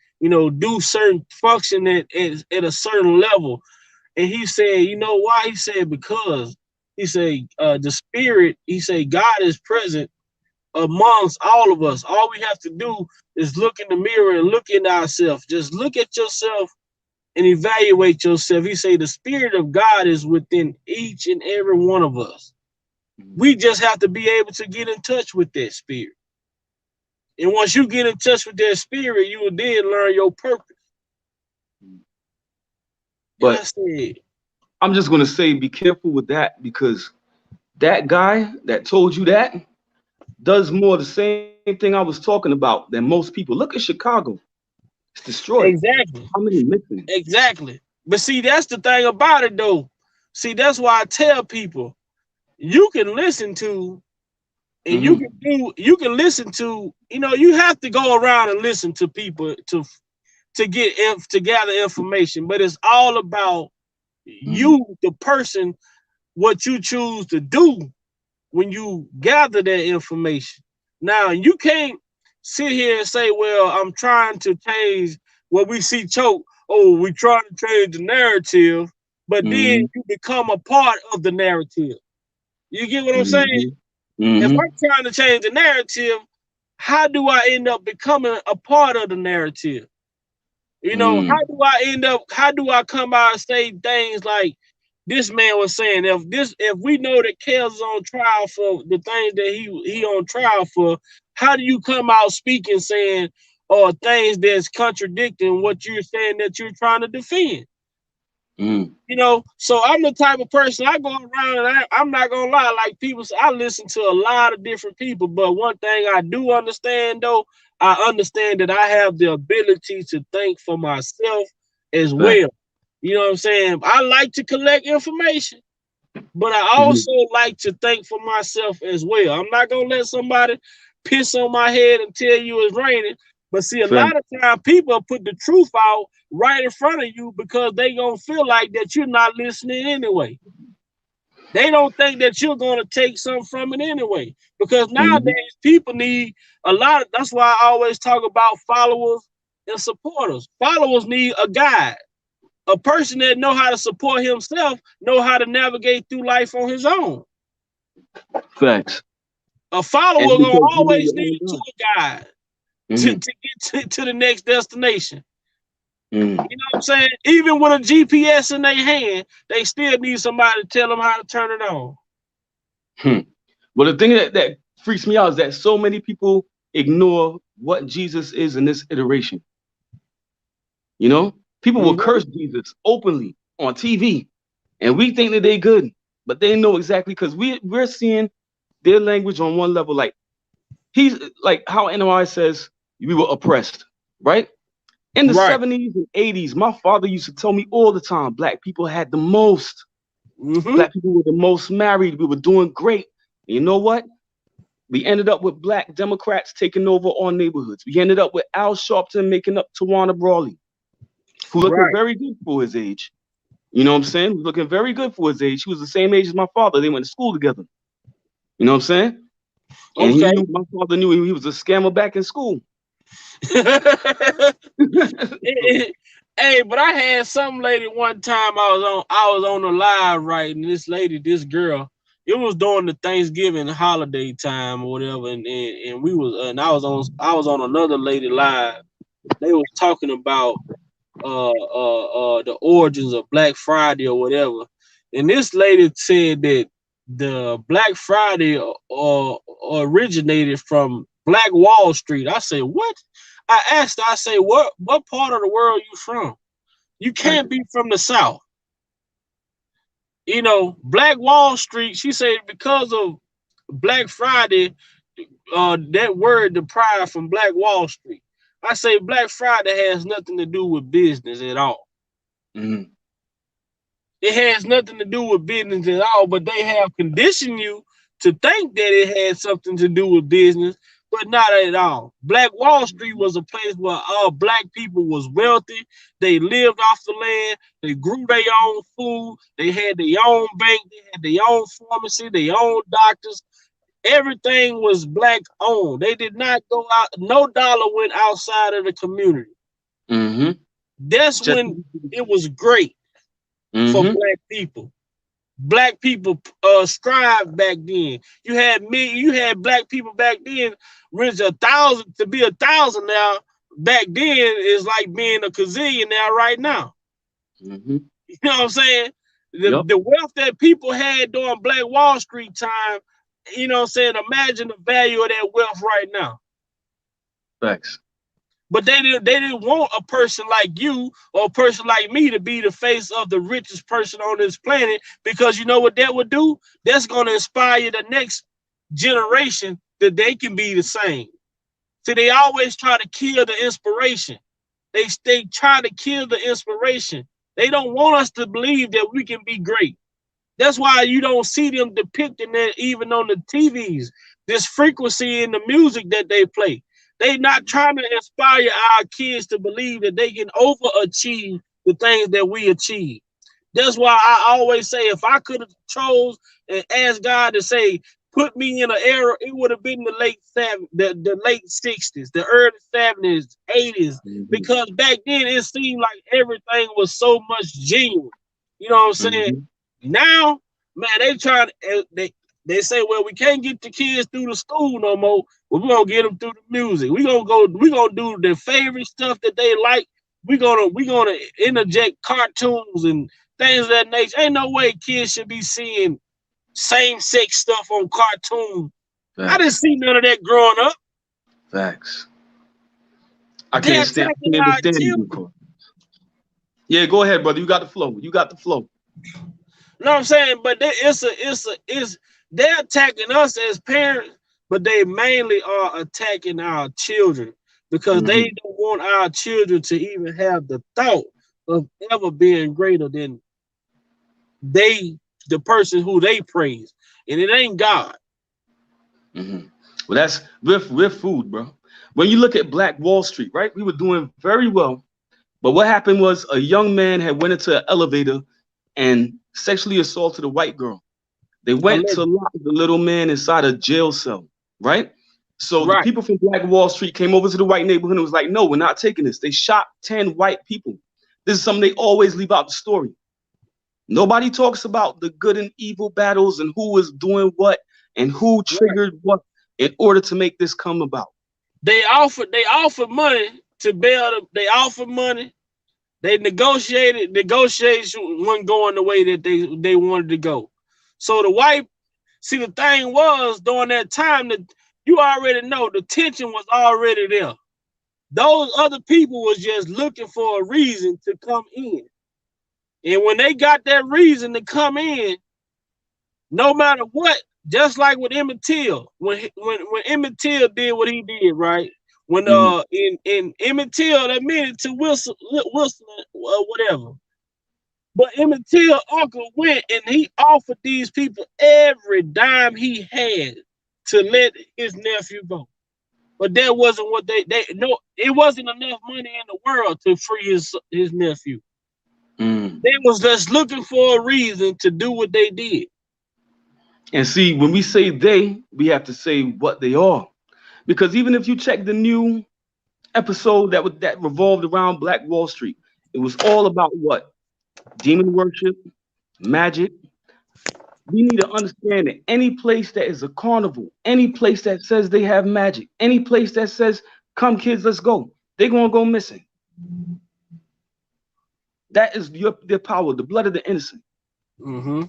do certain function at a certain level. And he said, you know why? He said because he said the spirit. He said God is present amongst all of us. All we have to do is look in the mirror and look in ourselves. Just look at yourself and evaluate yourself. He say the spirit of God is within each and every one of us. We just have to be able to get in touch with that spirit. And once you get in touch with that spirit, you will then learn your purpose. And I But said, I'm just gonna say, be careful with that, because that guy that told you that does more the same thing I was talking about than most people. Look at Chicago. It's destroyed. exactly, How many missing? exactly. But see, that's the thing about it though. See, that's why I tell people you can listen to and Mm-hmm. you can listen to, you have to go around and listen to people to gather information, but it's all about Mm-hmm. you, the person, what you choose to do when you gather that information. Now, you can't sit here and say, well, I'm trying to change what we see Choke. Oh, we trying to change the narrative, but then Mm-hmm. you become a part of the narrative. You get what I'm saying? Mm-hmm. If Mm-hmm. I'm trying to change the narrative, how do I end up becoming a part of the narrative? Mm-hmm. How do I come out and say things like this man was saying, if we know that Kels is on trial for the things that he on trial for, how do you come out speaking saying or things that's contradicting what you're saying that you're trying to defend? Mm-hmm. So I'm the type of person I go around and I'm not gonna lie, like people say, I listen to a lot of different people, but one thing I do understand though, I understand that I have the ability to think for myself as Fact. well. You know what I'm saying? I like to collect information, but I Mm-hmm. also like to think for myself as well. I'm not gonna let somebody piss on my head and tell you it's raining. But see, a Fact. lot of times people put the truth out right in front of you because they gonna feel like that you're not listening anyway. They don't think that you're gonna take something from it anyway. Because Mm-hmm. nowadays people need a lot of. That's why I always talk about followers and supporters. Followers need a guide, a person that know how to support himself, know how to navigate through life on his own. Facts. A follower And gonna because you know always your need own a tour God. guide to Mm-hmm. get to the next destination. Mm-hmm. You know what I'm saying? Even with a GPS in their hand, they still need somebody to tell them how to turn it on. Hmm. Well, the thing that freaks me out is that so many people ignore what Jesus is in this iteration. You know, people will Mm-hmm. curse Jesus openly on TV, and we think that they good, but they know exactly, because we're seeing their language on one level. Like he's like how NOI says we were oppressed, right? In the Right. 70s and 80s, my father used to tell me all the time, black people had the most. Mm-hmm. Black people were the most married. We were doing great. And you know what? We ended up with black Democrats taking over our neighborhoods. We ended up with Al Sharpton making up Tawana Brawley, who looking Right. very good for his age. You know what I'm saying? Looking very good for his age. He was the same age as my father. They went to school together. You know what I'm saying? And he Okay. knew, my father knew he was a scammer back in school. Hey, but I had some lady one time I was on the live, right, and this girl, it was during the Thanksgiving holiday time or whatever, and we was and I was on another lady live. They was talking about the origins of Black Friday or whatever. And this lady said that the Black Friday originated from Black Wall Street. I said, what? I asked her, I say, what part of the world you from? You can't be from the South. Black Wall Street, she said because of Black Friday, that word deprived from Black Wall Street. I say Black Friday has nothing to do with business at all. Mhm. It has nothing to do with business at all, but they have conditioned you to think that it had something to do with business, but not at all. Black Wall Street was a place where all black people was wealthy. They lived off the land. They grew their own food. They had their own bank. They had their own pharmacy, their own doctors. Everything was black owned. They did not go out. No dollar went outside of the community. Mm-hmm. That's when it was great for Mm-hmm. black people. Black people strived back then. You had black people back then. Rich 1,000 to be 1,000 now. Back then is like being a gazillion now. Right now, Mm-hmm. you know what I'm saying? Yep. The wealth that people had during Black Wall Street time. You know what I'm saying? Imagine the value of that wealth right now. Thanks. But they didn't want a person like you or a person like me to be the face of the richest person on this planet, because you know what that would do? That's going to inspire the next generation that they can be the same. See, they always try to kill the inspiration. They try to kill the inspiration. They don't want us to believe that we can be great. That's why you don't see them depicting that even on the TVs. This frequency in the music that they play. They not trying to inspire our kids to believe that they can overachieve the things that we achieve. That's why I always say, if I could have chose and asked God to say, put me in an era, it would have been the late late 60s, the early 70s, 80s, Mm-hmm. because back then it seemed like everything was so much genuine. You know what I'm saying? Mm-hmm. Now, man, they say, well, we can't get the kids through the school no more. Well, we're gonna get them through the music. We're gonna do their favorite stuff that they like. We're gonna interject cartoons and things of that nature. Ain't no way kids should be seeing same-sex stuff on cartoons. I didn't see none of that growing up. Facts. I They're can't attacking our stand you. children. Yeah, go ahead, brother. You got the flow. You got the flow. You know what I'm saying? But they're attacking us as parents, but they mainly are attacking our children, because they Mm-hmm. don't want our children to even have the thought of ever being greater than the person who they praise. And it ain't God. Mm-hmm. Well, that's with food, bro. When you look at Black Wall Street, right? We were doing very well, but what happened was a young man had went into an elevator and sexually assaulted a white girl. They went to lock the little man inside a jail cell, right? So the Right. people from Black Wall Street came over to the white neighborhood and was like, no, we're not taking this. They shot 10 white people. This is something they always leave out the story. Nobody talks about the good and evil battles and who was doing what and who triggered what in order to make this come about. They offered money to bail them. They offered money. They negotiated. Negotiation wasn't going the way that they wanted to go. So the thing was, during that time, that you already know the tension was already there. Those other people was just looking for a reason to come in. And when they got that reason to come in, no matter what, just like with Emmett Till, when Emmett Till did what he did, right? When Mhm. in Emmett Till admitted to Wilson whatever. But Emmett Till uncle went and he offered these people every dime he had to let his nephew go. But that wasn't what they no. It wasn't enough money in the world to free his nephew. They was just looking for a reason to do what they did. And see, when we say they, we have to say what they are. Because even if you check the new episode that revolved around Black Wall Street, it was all about what? Demon worship, magic. We need to understand that any place that is a carnival, any place that says they have magic, any place that says, come kids, let's go, they're going to go missing. That is their power, the blood of the innocent. Mm-hmm.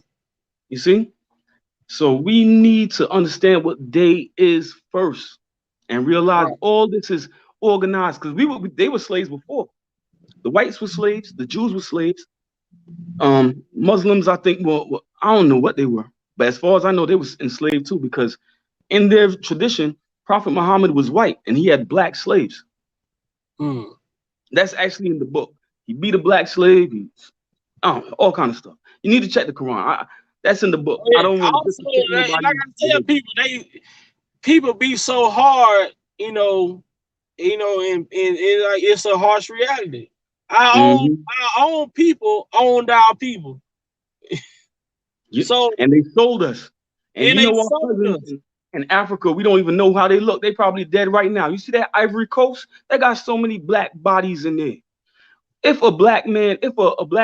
You see? So we need to understand what day is first and realize all this is organized, because they were slaves before. The whites were slaves, the Jews were slaves. Muslims, I think, well, I don't know what they were, but as far as I know, they was enslaved too, because in their tradition, Prophet Muhammad was white and he had black slaves. That's actually in the book. He beat a black slave, all kind of stuff. You need to check the Quran. That's in the book. Yeah, I don't want to also, disrespect and nobody. I gotta tell people, people be so hard, and like it's a harsh reality. Our own people owned our people. So and they sold us. And you they know, our sold us. cousins in Africa, we don't even know how they look. They probably dead right now. You see that Ivory Coast? They got so many black bodies in there. If a black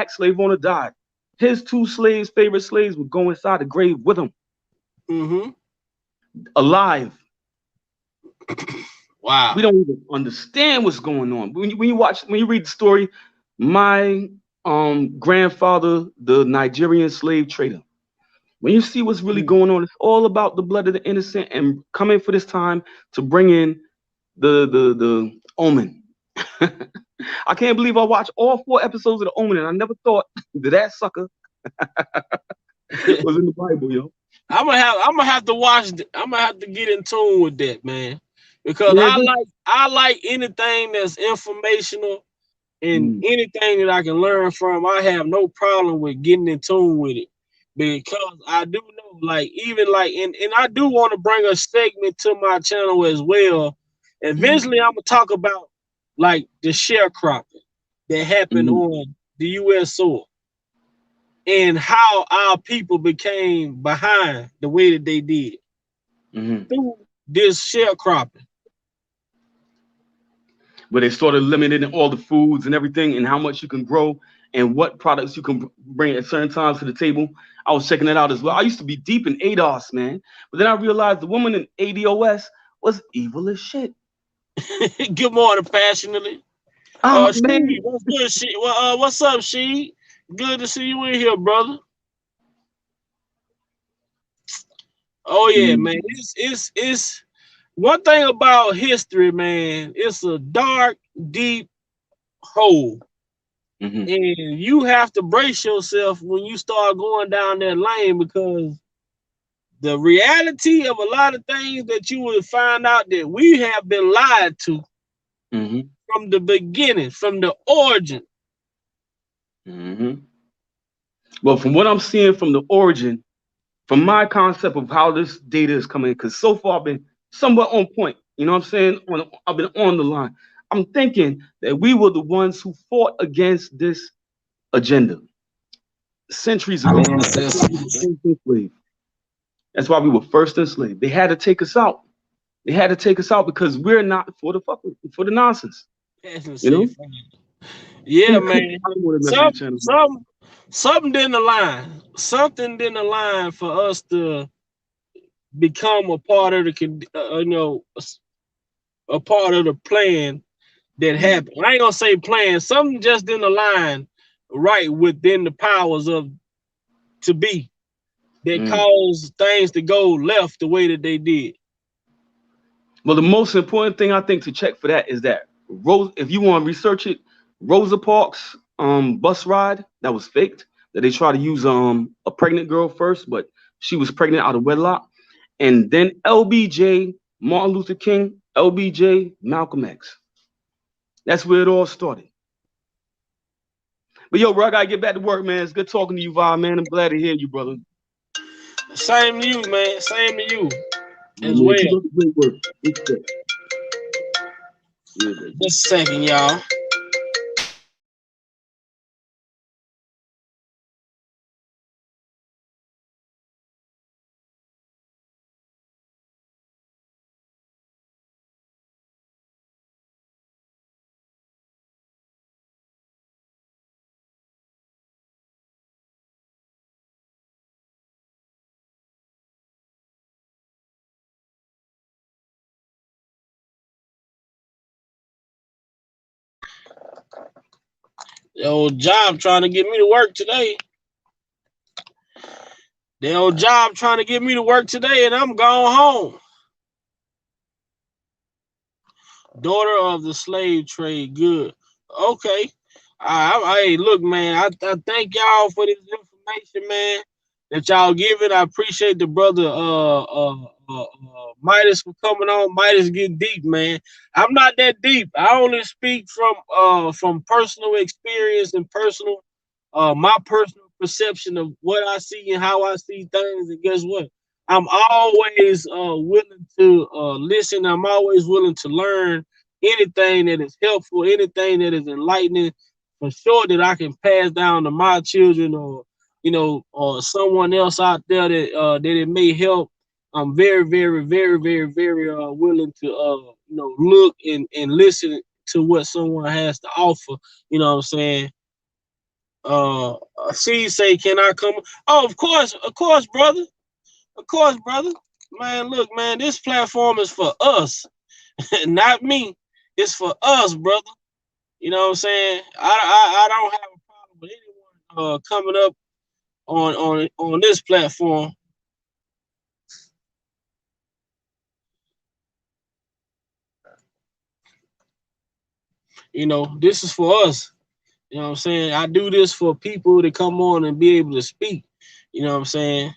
slave owner died, his two favorite slaves, would go inside the grave with him. Alive. Wow. We don't even understand what's going on. When you read the story, my grandfather, the Nigerian slave trader, when you see what's really going on, it's all about the blood of the innocent and coming for this time to bring in the Omen. I can't believe I watched all 4 episodes of the Omen and I never thought that sucker was in the Bible, yo. I'm gonna have to watch. I'm gonna have to get in tune with that, man, because I like anything that's informational and anything that I can learn from. I have no problem with getting in tune with it, because I do know, like, even like, and I do want to bring a segment to my channel as well. Eventually, I'm gonna talk about like the sharecropping that happened on the U.S. soil, and how our people became behind the way that they did through this sharecropping. Where they started limiting all the foods and everything and how much you can grow and what products you can bring at certain times to the table. I was checking it out as well. I used to be deep in ADOS, man. But then I realized the woman in ADOS was evil as shit. Good morning, passionately. Man. She, what's good, she? What's up, she? Good to see you in here, brother. Oh yeah, man. It's one thing about history, man. It's a dark, deep hole, and you have to brace yourself when you start going down that lane, because the reality of a lot of things that you will find out that we have been lied to from the beginning, from the origin. Well, from what I'm seeing from the origin, from my concept of how this data is coming, because so far I've been somewhat on point. You know what I'm saying? I've been on the line. I'm thinking that we were the ones who fought against this agenda centuries ago. That's why we were first enslaved. They had to take us out. They had to take us out because we're not for the nonsense. You know? Yeah, man. Something didn't align. Something didn't align for us to become a part of the, a part of the plan that happened. I ain't gonna say plan. Something just didn't align right within the powers of to be that caused things to go left the way that they did. Well, the most important thing I think to check for that is that if you want to research it, Rosa Parks bus ride that was faked, that they tried to use a pregnant girl first, but she was pregnant out of wedlock. And then LBJ, Martin Luther King, LBJ, Malcolm X. That's where it all started. But yo, bro, I gotta get back to work, man. It's good talking to you, Vi, man. I'm glad to hear you, brother. Same to you, man. Same to you. Yeah, as man. well. Keep up the great work. Respect. Yeah, baby. Just a second, y'all. The old job trying to get me to work today. The old job trying to get me to work today, and I'm going home. Daughter of the slave trade. Good. Okay. Hey, look, man. I thank y'all for this information, man, that y'all giving. I appreciate the brother Midas for coming on. Midas get deep, man. I'm not that deep. I only speak from personal experience and personal my personal perception of what I see and how I see things. And guess what? I'm always willing to listen. I'm always willing to learn anything that is helpful, anything that is enlightening, for sure that I can pass down to my children or or someone else out there that it may help. I'm very, very, very, very, very willing to look and listen to what someone has to offer. You know what I'm saying? Uh, she say, "Can I come?" Oh, of course, brother, of course, brother. Man, look, man, this platform is for us, not me. It's for us, brother. You know what I'm saying? I don't have a problem with anyone coming up on this platform. This is for us. You know what I'm saying? I do this for people to come on and be able to speak. You know what I'm saying?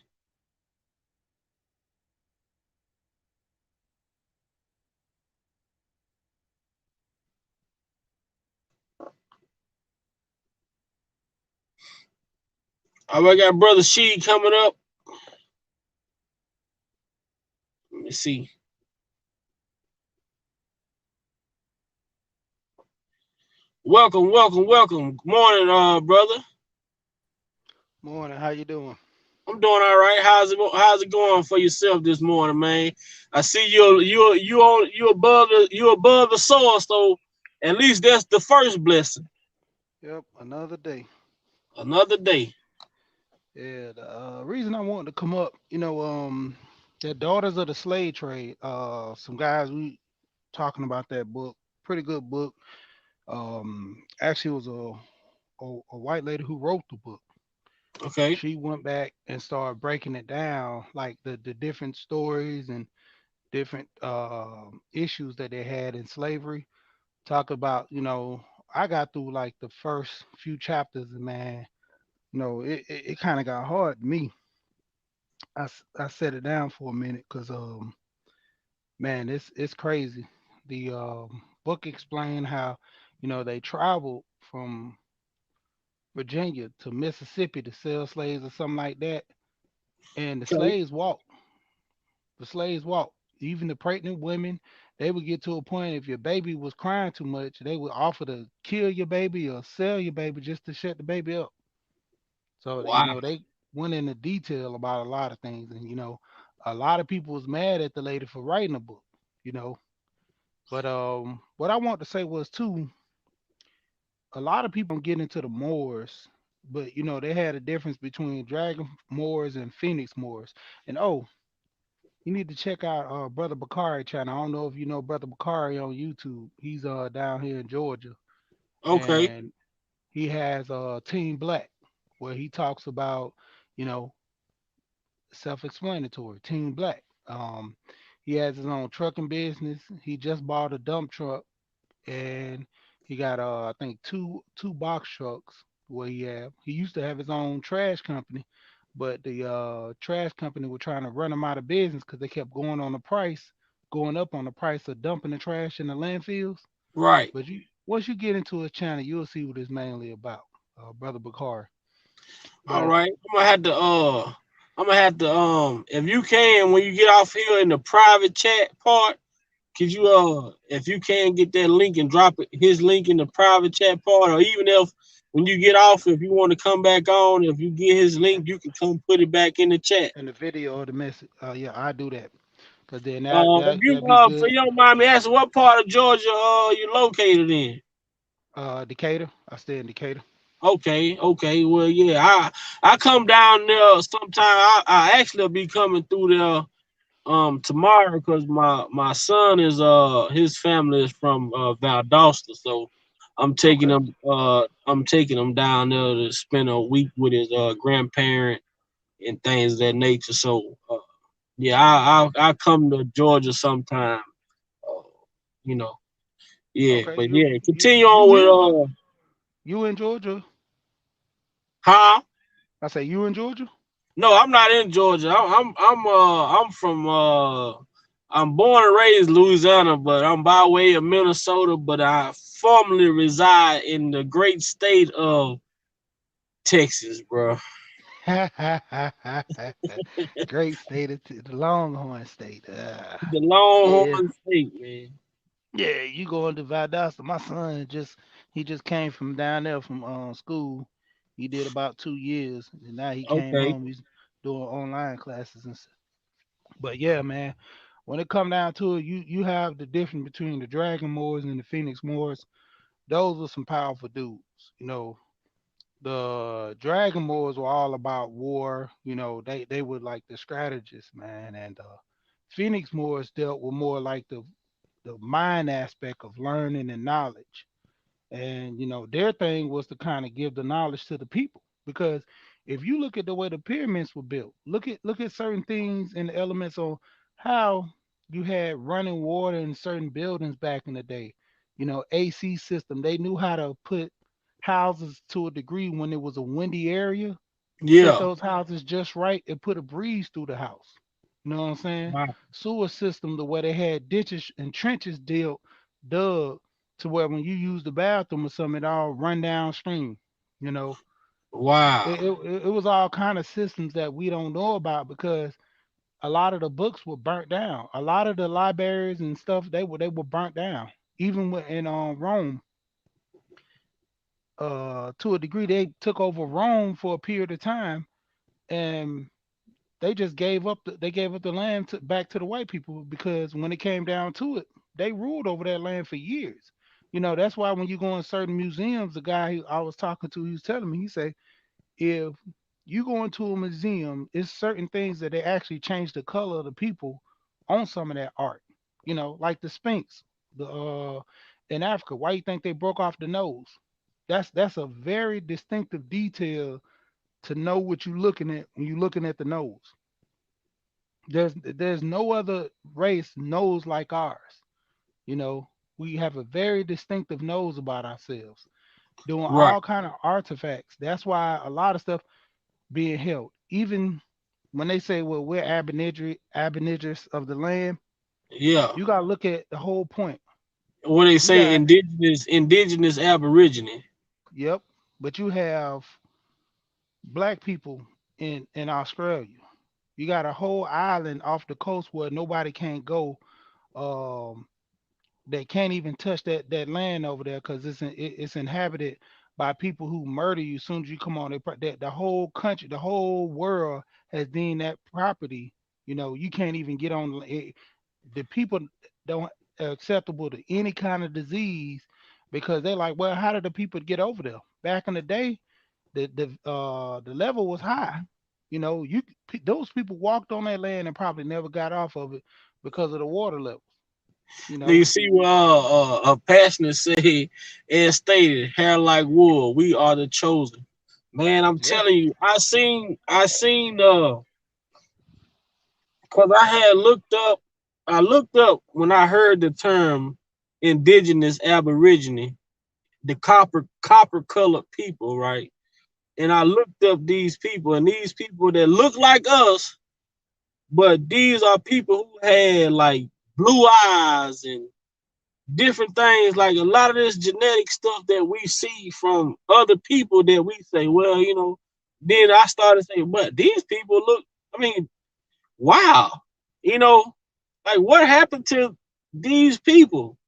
All right, I got brother She coming up. Let me see. Welcome, welcome, welcome. Good morning, brother. Morning, how you doing? I'm doing all right. How's it going for yourself this morning, man? I see you above the soil, so at least that's the first blessing. Yep, another day. Another day. Yeah, the reason I wanted to come up, the Daughters of the Slave Trade. Some guys we talking about that book. Pretty good book. Actually, it was a white lady who wrote the book. Okay. She went back and started breaking it down, like the different stories and different issues that they had in slavery. Talk about, I got through like the first few chapters, and man, it kind of got hard to me. I set it down for a minute because man, it's crazy. The book explained how they traveled from Virginia to Mississippi to sell slaves or something like that, and Okay. the slaves walked. Even the pregnant women, they would get to a point if your baby was crying too much, they would offer to kill your baby or sell your baby just to shut the baby up. So, Wow. they went into detail about a lot of things. And, a lot of people was mad at the lady for writing a book, you know. But what I want to say was too, a lot of people don't get into the Moors, but they had a difference between Dragon Moors and Phoenix Moors. And you need to check out Brother Bakari channel. I don't know if you know Brother Bakari on YouTube. He's down here in Georgia, Okay. and he has Team Black, where he talks about, you know, self-explanatory. Team Black. He has his own trucking business. He just bought a dump truck, and he got I think two box trucks. Where he used to have his own trash company, but the trash company were trying to run him out of business because they kept going up on the price of dumping the trash in the landfills. Right. But once you get into his channel, you'll see what it's mainly about, Brother Bakar. All But right. I'm gonna have to I'm gonna have to if you can when you get off here in the private chat part, could you if you can get that link and drop his link in the private chat part, or even if when you get off, if you want to come back on, if you get his link, you can come put it back in the chat. And the video or the message. Yeah, I do that. Cause then that If that you that'd be for good. you don't mind me asking, what part of Georgia you located in? Decatur. I stay in Decatur. Okay, okay. Well, yeah, I come down there sometime. I actually will be coming through there tomorrow because my son is his family is from Valdosta, so Okay. I'm taking him down there to spend a week with his grandparent and things of that nature. So yeah, I come to Georgia sometime. Uh, you know, yeah, Okay. but You yeah, you continue you on here? with You in Georgia? huh? I say you in Georgia? No, I'm not in Georgia. I'm from I'm born and raised Louisiana, but I'm by way of Minnesota, but I formerly reside in the great state of Texas, bro. Great state, the Longhorn State. The Yeah, Longhorn State, man. yeah. You going to Valdosta? My son just came from down there from school. He did about 2 years, and now he came Okay. home. He's doing online classes and stuff. But yeah, man. When it come down to it, you have the difference between the Dragon Moors and the Phoenix Moors. Those are some powerful dudes. You know, the Dragon Moors were all about war. You know, they were like the strategists, man, and Phoenix Moors dealt with more like the mind aspect of learning and knowledge. And their thing was to kind of give the knowledge to the people, because if you look at the way the pyramids were built, look at certain things in the elements on how you had running water in certain buildings back in the day. AC system. They knew how to put houses to a degree when it was a windy area, set Yeah. those houses just right and put a breeze through the house. You know what I'm saying? Wow. Sewer system, the way they had ditches and trenches dug to where when you use the bathroom or something, it all run downstream. You know, Wow. it was all kind of systems that we don't know about, because a lot of the books were burnt down. A lot of the libraries and stuff, they were burnt down. Even in Rome, to a degree, they took over Rome for a period of time, and they just gave up the land back to the white people, because when it came down to it, they ruled over that land for years. That's why when you go in certain museums, the guy I was talking to, he was telling me, he said, if you go into a museum, it's certain things that they actually change the color of the people on some of that art. Like the Sphinx, the in Africa. Why you think they broke off the nose? That's a very distinctive detail to know what you're looking at when you're looking at the nose. There's no other race nose like ours. You know, we have a very distinctive nose about ourselves, doing Right. all kind of artifacts. That's why a lot of stuff being held. Even when they say, well, we're aborigines of the land, Yeah. you gotta look at the whole point. What they You say, got indigenous aborigine. Yep, but you have black people in Australia. You got a whole island off the coast where nobody can go. Um, they can't even touch that land over there, because it's inhabited by people who murder you as soon as you come on. The whole country, the whole world has deemed that property. You can't even get on it. The people don't acceptable to any kind of disease, because they're like, well, how did the people get over there? Back in the day, the level was high. Those people walked on that land and probably never got off of it because of the water levels. You Do you know, see what a passionate say and stated, hair like wool, we are the chosen. Man, I'm yeah. telling you, I seen because I looked up when I heard the term indigenous aborigine, the copper colored people, right? And I looked up these people, and these people that look like us, but these are people who had like blue eyes and different things, like a lot of this genetic stuff that we see from other people that we say, well, then I started saying, but these people look. I mean, wow. You know, like what happened to these people?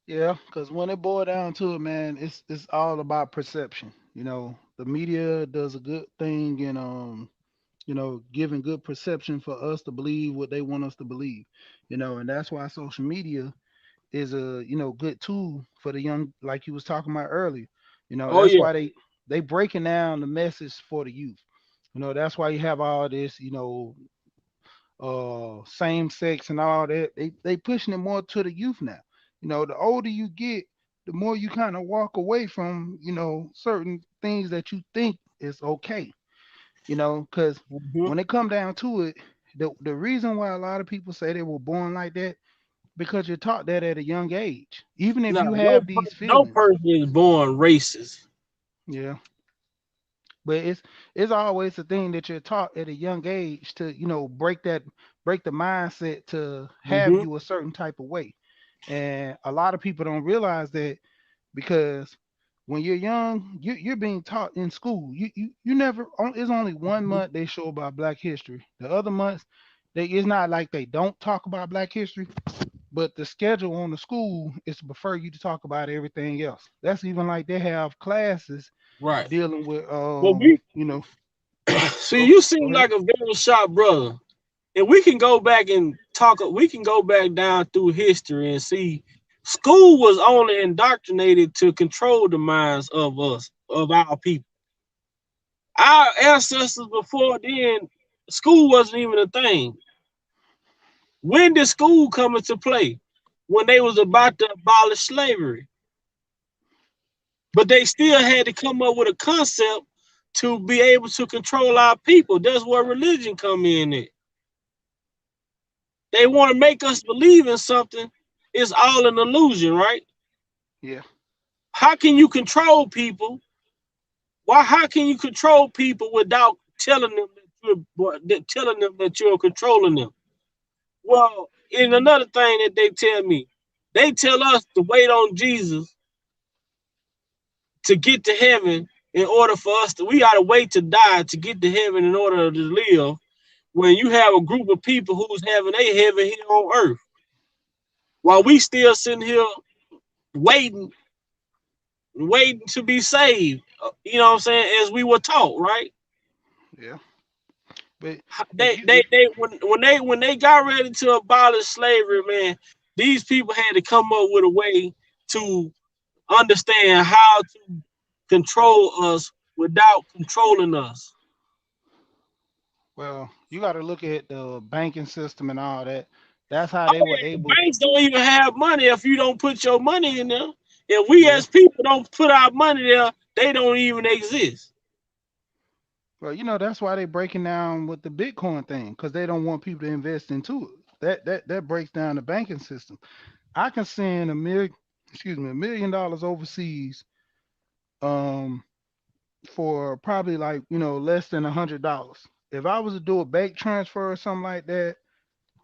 Yeah, because when it boiled down to it, man, it's all about perception. The media does a good thing in giving good perception for us to believe what they want us to believe. And that's why social media is a good tool for the young, like you was talking about earlier. Oh That's yeah. why they breaking down the message for the youth. That's why you have all this, same sex and all that. They pushing it more to the youth now. The older you get, the more you kind of walk away from certain things that you think is okay. Because Hmm. when it come down to it, the reason why a lot of people say they were born like that, because you're taught that at a young age. Even if No, you have these no feelings, person is born racist. yeah. But it's always a thing that you're taught at a young age to break the mindset to have Hmm. you a certain type of way. And a lot of people don't realize that because when you're young, you're being taught in school. You never. It's only 1 month they show about Black history. The other months, it's not like they don't talk about Black history, but the schedule on the school is to prefer you to talk about everything else. That's even like they have classes Right. dealing with Well, we see. go You go seem ahead. like a very sharp brother, and we can go back and talk. We can go back down through history and see. School was only indoctrinated to control the minds of us, of our people. Our ancestors before then, school wasn't even a thing. When did school come into play? When they was about to abolish slavery. But they still had to come up with a concept to be able to control our people. That's where religion come in at. They want to make us believe in something. It's all an illusion, right? Yeah. How can you control people? Why? How can you control people without telling them that you're controlling them? Well, and another thing that they tell me, they tell us to wait on Jesus to get to heaven in order for us to. We gotta wait to die to get to heaven in order to live. When you have a group of people who's having a heaven here on earth, while we still sitting here waiting, waiting to be saved. You know what I'm saying? As we were taught, right? Yeah. But if They you they if they when they got ready to abolish slavery, man, these people had to come up with a way to understand how to control us without controlling us. well, you got to look at the banking system and all that. That's how Oh they were yeah, the able. banks don't even have money if you don't put your money in there. If we Yeah. as people don't put our money there, they don't even exist. Well, that's why they breaking down with the Bitcoin thing because they don't want people to invest into it. That breaks down the banking system. I can send $1 million overseas, um, for probably like less than $100. If I was to do a bank transfer or something like that,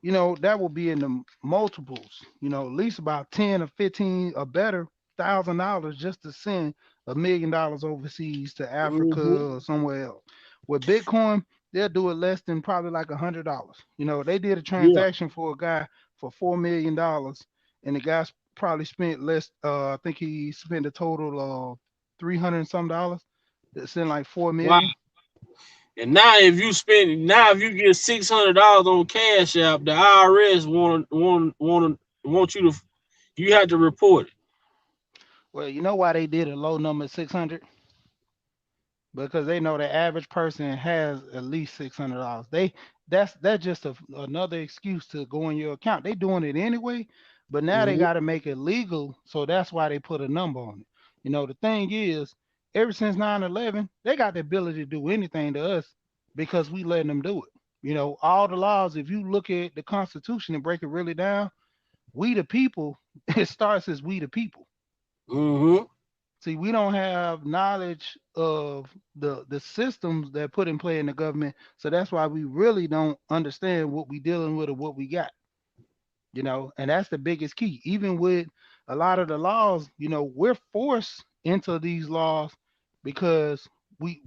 that will be in the multiples, at least about 10 or 15 or better $1,000 just to send $1 million overseas to Africa Hmm. or somewhere else. With Bitcoin, they'll do it less than probably like $100. They did a Yeah. transaction for a guy for $4 million, and the guy probably spent less. I think he spent a total of 300 and some dollars to send like 4 Wow. million. And now if you get $600 on Cash App, the IRS want you to you have to report it. Well, you know why they did a low number 600? Because they know the average person has at least $600. That's just another excuse to go in your account. They doing it anyway, but now they Hmm. got to make it legal, so that's why they put a number on it. The thing is, ever since 9/11, they got the ability to do anything to us because we letting them do it. All the laws. If you look at the Constitution and break it really down, we the people. It starts as we the people. Hmm. See, we don't have knowledge of the systems that put in play in the government, so that's why we really don't understand what we dealing with or what we got. And that's the biggest key. Even with a lot of the laws, we're forced into these laws because we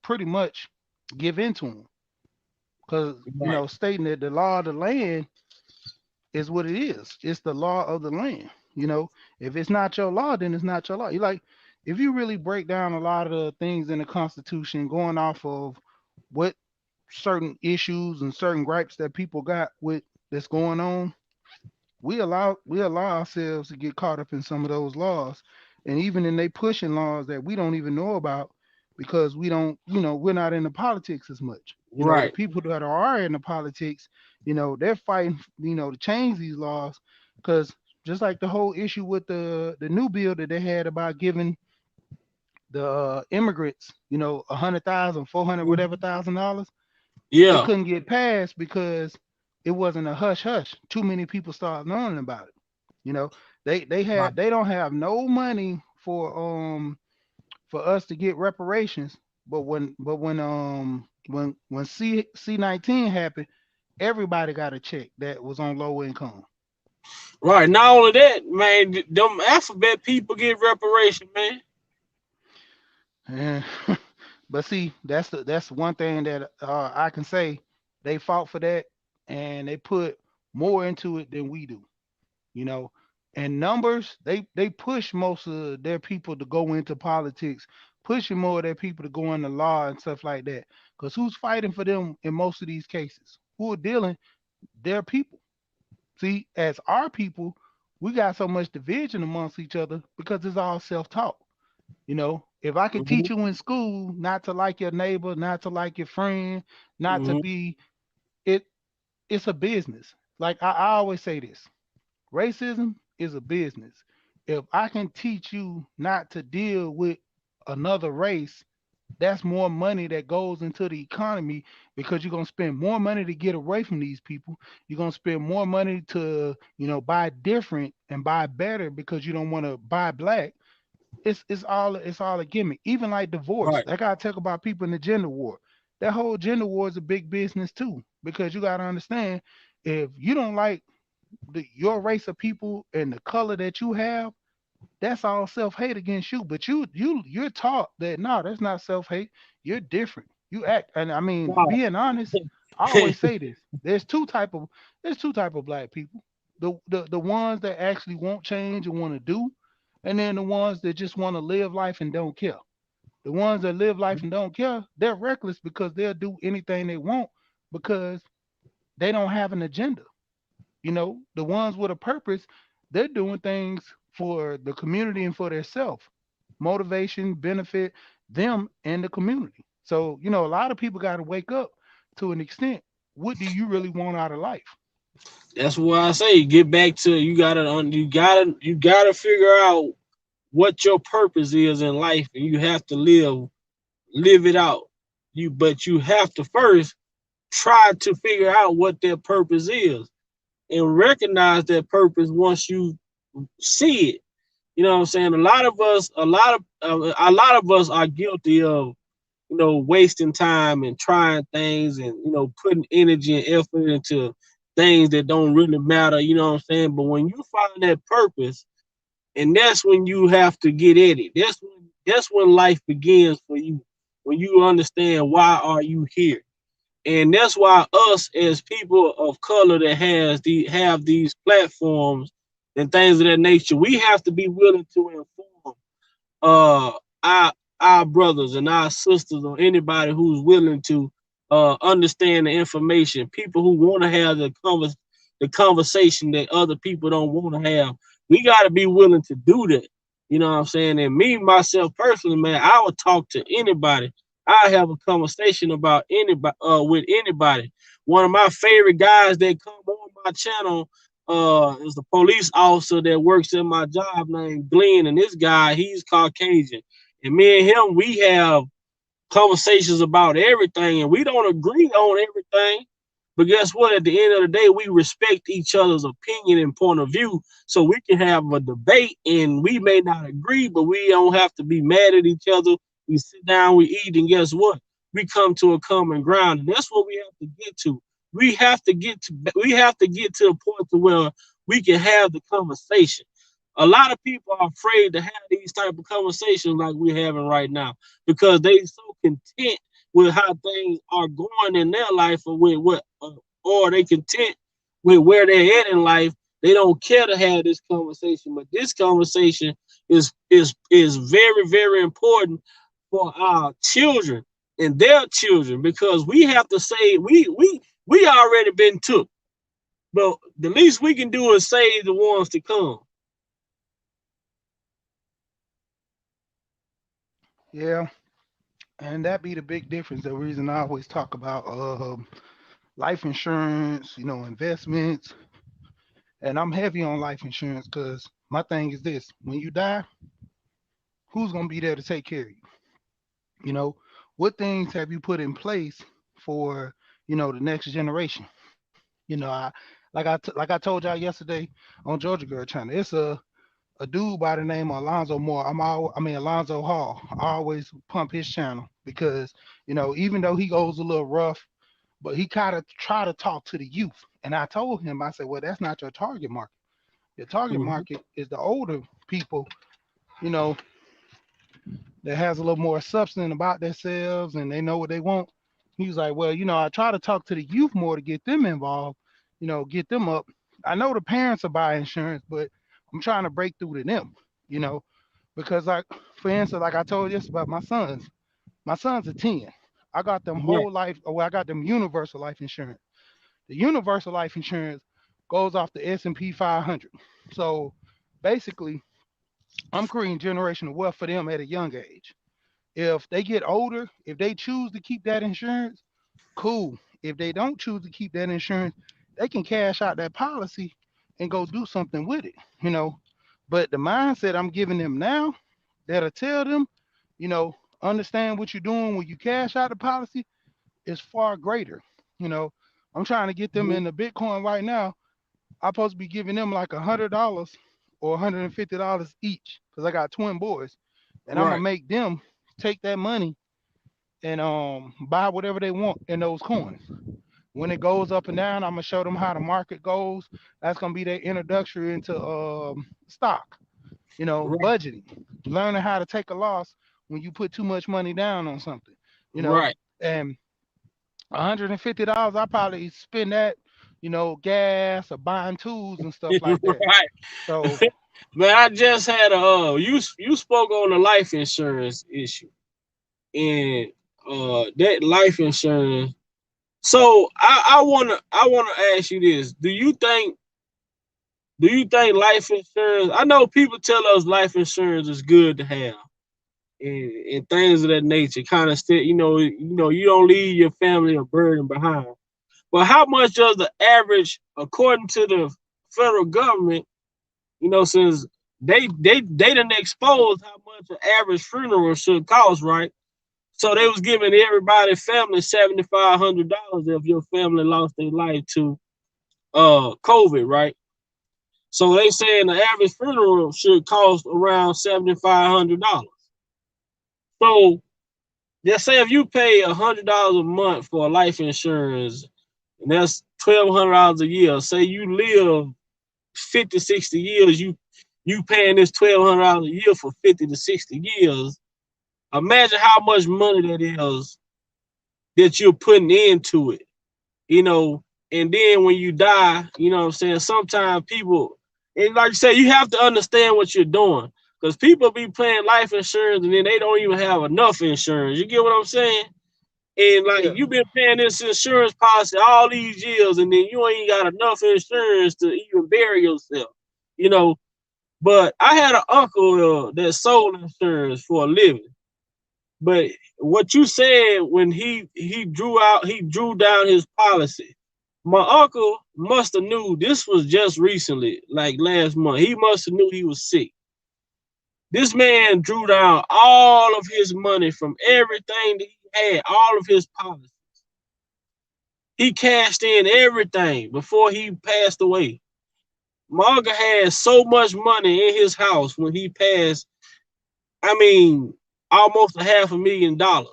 pretty much give into them because Right. stating that the law of the land is what it is. It's the law of the land. If it's not your law, then it's not your law. You like if you really break down a lot of the things in the Constitution, going off of what certain issues and certain gripes that people got with that's going on, we allow ourselves to get caught up in some of those laws, and even in they pushing laws that we don't even know about because we don't, we're not in the politics as much. The Right. people that are in the politics, they're fighting, to change these laws because just like the whole issue with the new bill that they had about giving the immigrants, 100,000, 400, whatever $1,000, it Yeah. couldn't get passed because it wasn't a hush hush. Too many people started knowing about it. You know, Right. they don't have no money for us to get reparations. But when C19 happened, everybody got a check that was on low income. Right. Not only that, man, them alphabet people get reparation, man. And but see, that's one thing that I can say they fought for that and they put more into it than we do. you know and numbers, they push most of their people to go into politics, pushing more of their people to go into law and stuff like that, because who's fighting for them in most of these cases? Who are dealing? Their people. See, as our people, we got so much division amongst each other because it's all self-taught. If I can Hmm. teach you in school not to like your neighbor, not to like your friend, not to Hmm. be it it's a business. Like I always say this. Racism is a business. If I can teach you not to deal with another race, that's more money that goes into the economy because you're going to spend more money to get away from these people. You're going to spend more money to, buy different and buy better because you don't want to buy black. It's all a gimmick. Even like divorce. Right. I gotta talk about people in the gender war. That whole gender war is a big business too, because you gotta understand if you don't like your race of people and the color that you have, that's all self hate against you. But you're taught that no, that's not self hate. You're different. You act, and I mean, Wow. being honest, I always say this. There's two type of black people. The ones that actually won't change and want to do, and then the ones that just want to live life and don't care. The ones that live life and don't care, they're reckless because they'll do anything they want because they don't have an agenda. The ones with a purpose, they're doing things for the community and for themselves. Motivation, benefit them and the community. So, a lot of people got to wake up to an extent. What do you really want out of life? That's why I say get back to you gotta figure out what your purpose is in life, and you have to live it out. But you have to first try to figure out what their purpose is and recognize that purpose once you see it. You know what I'm saying? A lot of us are guilty of wasting time and trying things and putting energy and effort into things that don't really matter. You know what I'm saying? But when you find that purpose, and that's when you have to get at it. That's when life begins for you. When you understand why are you here, and that's why us as people of color that have these platforms and things of that nature, we have to be willing to inform uh our our brothers and our sisters or anybody who's willing to understand the information. People who want to have the conversation that other people don't want to have. We got to be willing to do that. You know what I'm saying? And me myself personally, man, I would talk to anybody. I have a conversation about anybody with anybody. One of my favorite guys that come on my channel is the police officer that works in my job named Glenn, and this guy, he's Caucasian. And me and him, we have conversations about everything, and we don't agree on everything. But guess what? At the end of the day, we respect each other's opinion and point of view, so we can have a debate. And we may not agree, but we don't have to be mad at each other. We sit down, we eat, and guess what? We come to a common ground, and that's what we have to get to. We have to get to the point to where we can have the conversation. A lot of people are afraid to have these type of conversations like we're having right now because they so content with how things are going in their life, or with what, or they content with where they're at in life. They don't care to have this conversation, but this conversation is very, very important for our children and their children, because we have to say we already been took, but the least we can do is save the ones to come. Yeah, and that be the big difference. The reason I always talk about life insurance, investments, and I'm heavy on life insurance because my thing is this: when you die, who's gonna be there to take care of you? You know, what things have you put in place for the next generation? Like I told y'all yesterday on Georgia Girl Channel, it's a dude by the name of Alonzo Moore. Alonzo Hall. I always pump his channel because even though he goes a little rough, but he kind of try to talk to the youth. And I told him, I said, well, that's not your target market. Your target Mhm. market is the older people, you know, that has a little more substance about themselves and they know what they want. He was like, well, I try to talk to the youth more to get them involved, get them up. I know the parents will buy insurance, but I'm trying to break through to them, you know, because like for instance, like I told you about my sons. My sons are 10. I got them Right, whole life, well, I got them universal life insurance. The universal life insurance goes off the S&P 500. So basically, I'm creating generational wealth for them at a young age. If they get older, if they choose to keep that insurance, cool. If they don't choose to keep that insurance, they can cash out that policy and go do something with it, you know. But the mindset I'm giving them now that'll tell them, you know, understand what you're doing when you cash out the policy is far greater. You know, I'm trying to get them mhm, into Bitcoin right now. I'm supposed to be giving them like $100 or $150 each because I got twin boys, and I'm gonna right, make them take that money and buy whatever they want in those coins. When it goes up and down, I'm gonna show them how the market goes. That's gonna be their introductory into stock. right, Budgeting, learning how to take a loss when you put too much money down on something. You know, right, and $150, I probably spend that, gas or buying tools and stuff like that. right. So Man, I just had a you spoke on the life insurance issue, and that life insurance. So I wanna ask you this: Do you think life insurance? I know people tell us life insurance is good to have, and things of that nature. Kind of still, you don't leave your family a burden behind. But how much does the average, according to the federal government, since they didn't expose how much an average funeral should cost, right? So they was giving everybody family $7,500 if your family lost their life to COVID, right? So they saying the average funeral should cost around $7,500. So just say if you pay $100 a month for life insurance, and that's $1,200 a year. Say you live 50, 60 years, you paying this $1,200 a year for 50 to 60 years. Imagine how much money that is that you're putting into it, you know. And then when you die, you know what I'm saying? Sometimes people, and like you say, you have to understand what you're doing. Because people be playing life insurance and then they don't even have enough insurance. You get what I'm saying? And like yeah, you've been paying this insurance policy all these years, and then you ain't got enough insurance to even bury yourself, you know. But I had an uncle that sold insurance for a living. But what you said when he drew down his policy. My uncle must have knew this was just recently, like last month. He must have knew he was sick. This man drew down all of his money from everything that he had, all of his policies. He cashed in everything before he passed away. My uncle had so much money in his house when he passed. I mean, almost $500,000.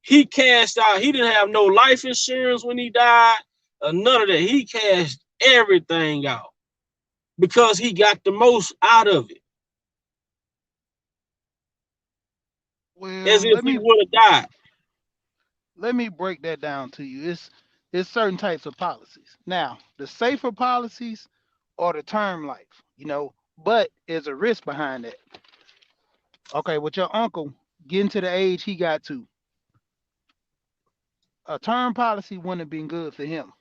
He cashed out. He didn't have no life insurance when he died, none of that. He cashed everything out. because he got the most out of it, as Well, if he would have died. let me break that down to you. It's certain types of policies. Now, the safer policies are the term life, but there's a risk behind that. Okay, with your uncle getting to the age he got to, a term policy wouldn't have been good for him,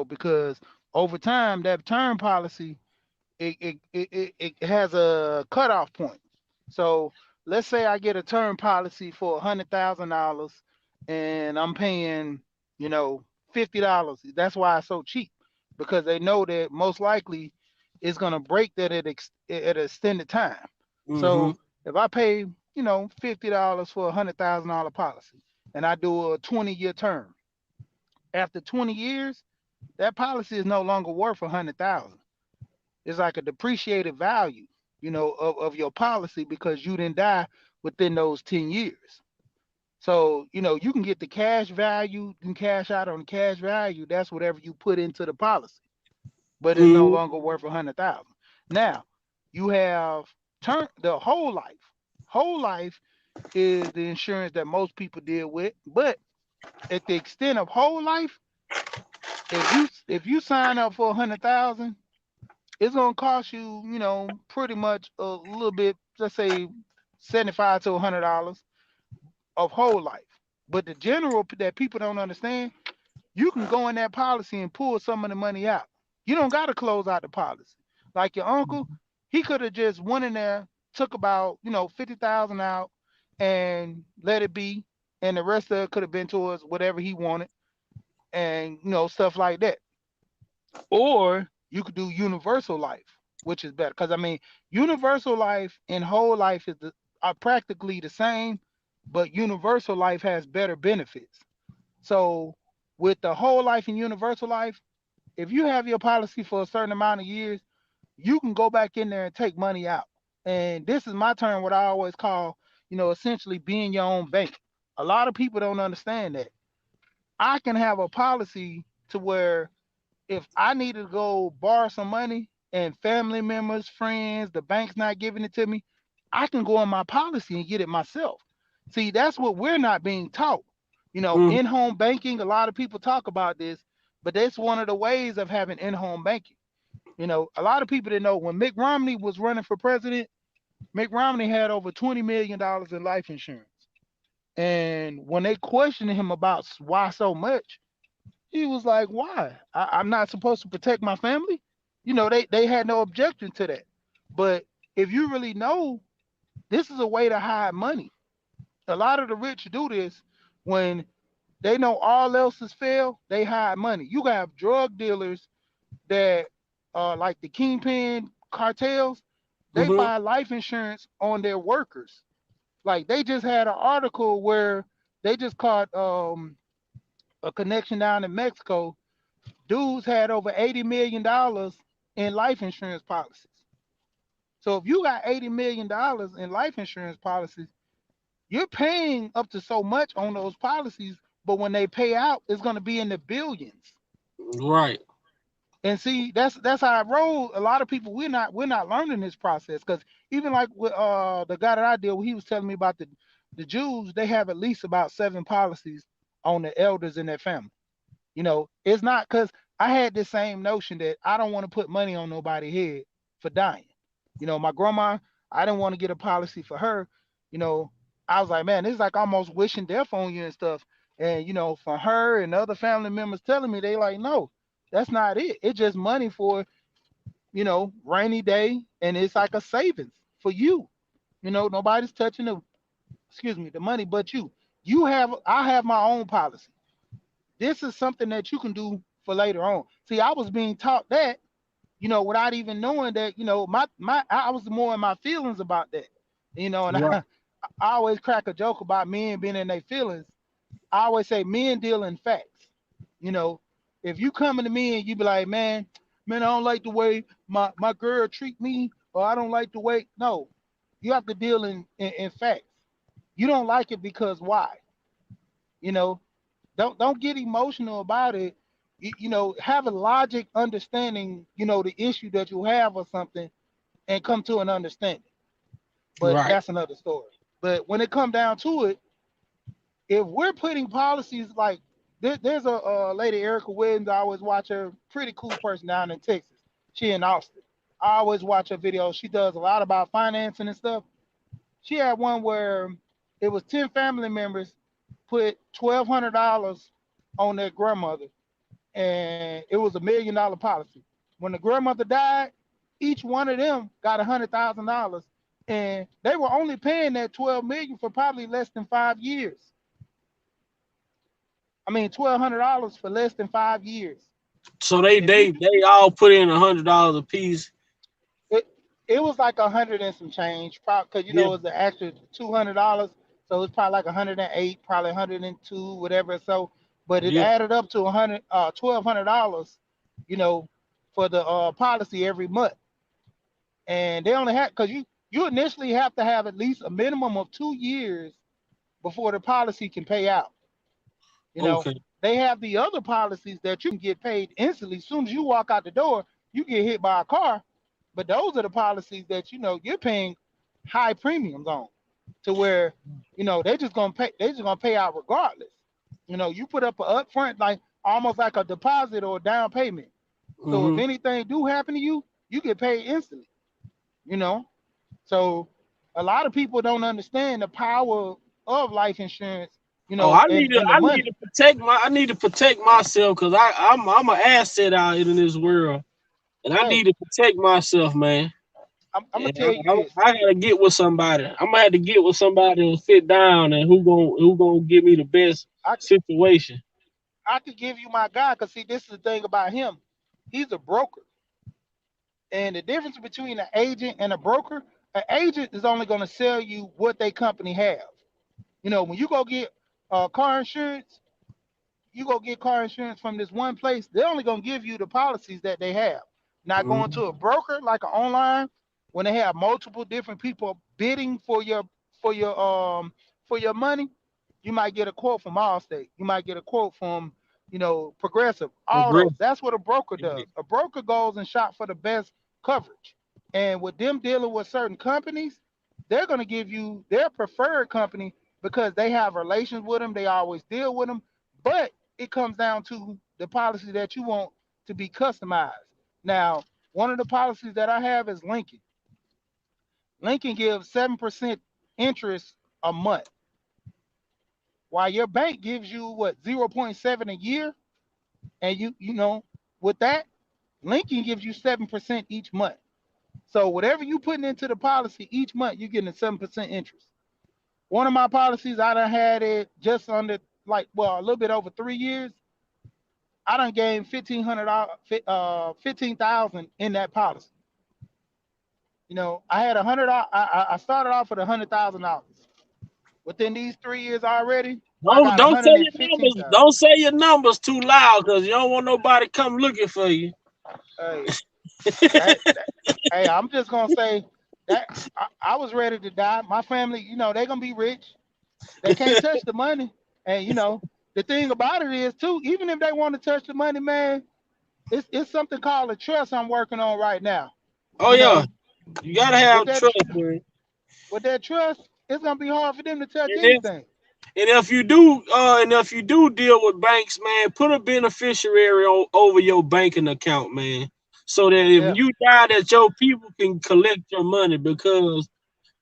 because over time that term policy it has a cutoff point. So let's say I get a term policy for $100,000 and I'm paying, you know, $50. That's why it's so cheap because they know that most likely it's gonna break that at an extended time. Mm-hmm. So if I pay, $50 for $100,000 policy and I do a 20-year term, after 20 years, that policy is no longer worth 100,000. It's like a depreciated value, of your policy because you didn't die within those 10 years. So, you can get the cash value, you can cash out on the cash value. That's whatever you put into the policy, but it's no Mm-hmm. longer worth 100,000. Now, you have the whole life. Whole life is the insurance that most people deal with, but at the extent of whole life, if you sign up for 100,000, it's gonna cost you, pretty much a little bit, let's say 75 to $100 of whole life. But the general that people don't understand, you can go in that policy and pull some of the money out. You don't gotta close out the policy. Like your uncle, he could have just went in there, took about, 50,000 out and let it be, and the rest of it could have been towards whatever he wanted and stuff like that. Or you could do universal life, which is better. Because I mean, universal life and whole life are practically the same, but universal life has better benefits. So with the whole life and universal life, if you have your policy for a certain amount of years, you can go back in there and take money out. And this is my term, what I always call, essentially being your own bank. A lot of people don't understand that. I can have a policy to where if I need to go borrow some money and family members, friends, the bank's not giving it to me, I can go on my policy and get it myself. See, that's what we're not being taught. Mm-hmm. In-home banking, a lot of people talk about this, but that's one of the ways of having in-home banking. A lot of people didn't know when Mitt Romney was running for president, Mitt Romney had over $20 million in life insurance. And when they questioned him about why so much, he was like, "Why? I'm not supposed to protect my family." They had no objection to that. But if you really know, this is a way to hide money. A lot of the rich do this when they know all else has failed. They hide money. You have drug dealers that like the kingpin cartels. They Mm-hmm. buy life insurance on their workers. Like they just had an article where they just caught a connection down in Mexico. Dudes had over $80 million in life insurance policies. So if you got $80 million in life insurance policies, you're paying up to so much on those policies, but when they pay out, it's going to be in the billions. Right. And see, that's how I roll. A lot of people we're not learning this process because even like with the guy that I deal with, he was telling me about the Jews. They have at least about 7 policies on the elders in their family. It's not because I had this same notion that I don't want to put money on nobody's head for dying. My grandma, I didn't want to get a policy for her. You know, I was like, man, it's like almost wishing death on you and stuff. And for her and other family members telling me, they like, no, that's not it. It's just money for rainy day, and it's like a savings for you. Nobody's touching the money but you. I have my own policy. This is something that you can do for later on. See, I was being taught that, without even knowing that, my I was more in my feelings about that. And Right. I always crack a joke about men being in their feelings. I always say men deal in facts. You know, if you coming to me and you be like, man, I don't like the way my girl treat me, or I don't like the way. No, you have to deal in facts. You don't like it because why? You know, don't get emotional about it. have a logic understanding, the issue that you have or something, and come to an understanding. But Right. that's another story. But when it come down to it, if we're putting policies like there's a lady, Erica Williams. I always watch her. Pretty cool person down in Texas. She in Austin. I always watch her videos. She does a lot about financing and stuff. She had one where it was 10 family members put $1,200 on their grandmother, and it was $1 million policy. When the grandmother died, each one of them got $100,000, and they were only paying that 12 million for probably less than 5 years. I mean, $1,200 for less than 5 years. So they If you, they they all put in $100 a piece. it, it was like 100 and some change, probably because Yeah. it's the extra $200, so it's probably like 108, probably 102, whatever. So, but it Yeah. added up to $1,200, you know, for the policy every month, and they only had because you initially have to have at least a minimum of 2 years before the policy can pay out. You know, Okay. they have the other policies that you can get paid instantly. As soon as you walk out the door, you get hit by a car. But those are the policies that you're paying high premiums on, to where they just gonna pay out regardless. You put up an upfront, like almost like a deposit or a down payment. So if Mm-hmm. anything do happen to you, you get paid instantly. You know, so a lot of people don't understand the power of life insurance. Oh, And the I need money. to protect myself because I'm an asset out here in this world, and I need Hey, to protect myself, man. I'm gonna And tell you this. I gotta get with somebody. I'm gonna have to get with somebody and sit down and who gonna give me the best I situation. I could give you my guy, because see, this is the thing about him. He's a broker. And the difference between an agent and a broker, an agent is only going to sell you what they company have. When you go get car insurance, you go get car insurance from this one place, they're only going to give you the policies that they have. Not going Mhm. to a broker like an online, when they have multiple different people bidding for your um for your money. You might get a quote from Allstate. You might get a quote from Progressive. All those. Aggressive. That's what a broker does. A broker goes and shop for the best coverage. And with them dealing with certain companies, they're going to give you their preferred company because they have relations with them. They always deal with them. But it comes down to the policy that you want to be customized. Now, one of the policies that I have is Lincoln. Lincoln gives 7% interest a month, while your bank gives you what 0.7 a year, and with that, Lincoln gives you 7% each month. So whatever you putting into the policy each month, you're getting a 7% interest. One of my policies, I done had it just under, like, well, a little bit over 3 years. I done gained $1,500, 15,000 in that policy. I had 100. I started off with $100,000. Within these 3 years already, I got Don't say your numbers. 115,000. Don't say your numbers too loud because you don't want nobody come looking for you. Hey, hey, I'm just gonna say that I was ready to die. My family, they're gonna be rich. They can't touch the money. And the thing about it is too, even if they want to touch the money, man, it's something called a trust I'm working on right now. Oh You yeah, know, you gotta with have that trust, man. with that trust, it's gonna be hard for them to touch And if anything. and if you do deal with banks, man, put a beneficiary over your banking account, man, so that if Yeah. you die, that your people can collect your money because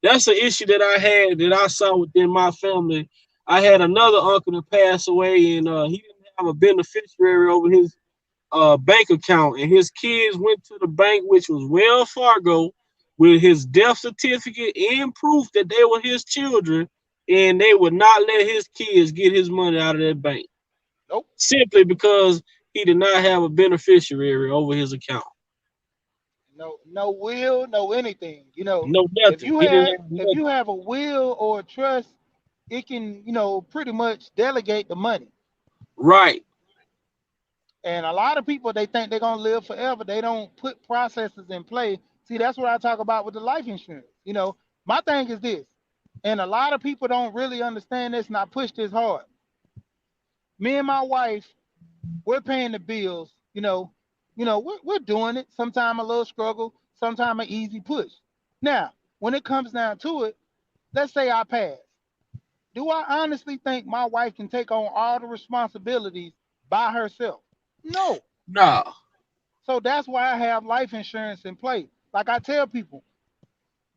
that's an issue that I had that I saw within my family. I had another uncle that passed away, and he didn't have a beneficiary over his bank account, and his kids went to the bank, which was Wells Fargo, with his death certificate and proof that they were his children, and they would not let his kids get his money out of that bank Nope. simply because he did not have a beneficiary over his account. No will, no anything. No If nothing. you He didn't have have if you nothing. have a will or a trust, it can, pretty much delegate the money. Right. And a lot of people, they think they're gonna live forever. They don't put processes in play. See, that's what I talk about with the life insurance. My thing is this, and a lot of people don't really understand this, and I push this hard. Me and my wife, We're paying the bills. We're doing it. Sometimes a little struggle, sometimes an easy push. Now, when it comes down to it, let's say I pass. Do I honestly think my wife can take on all the responsibilities by herself? No. No. So that's why I have life insurance in place. Like I tell people,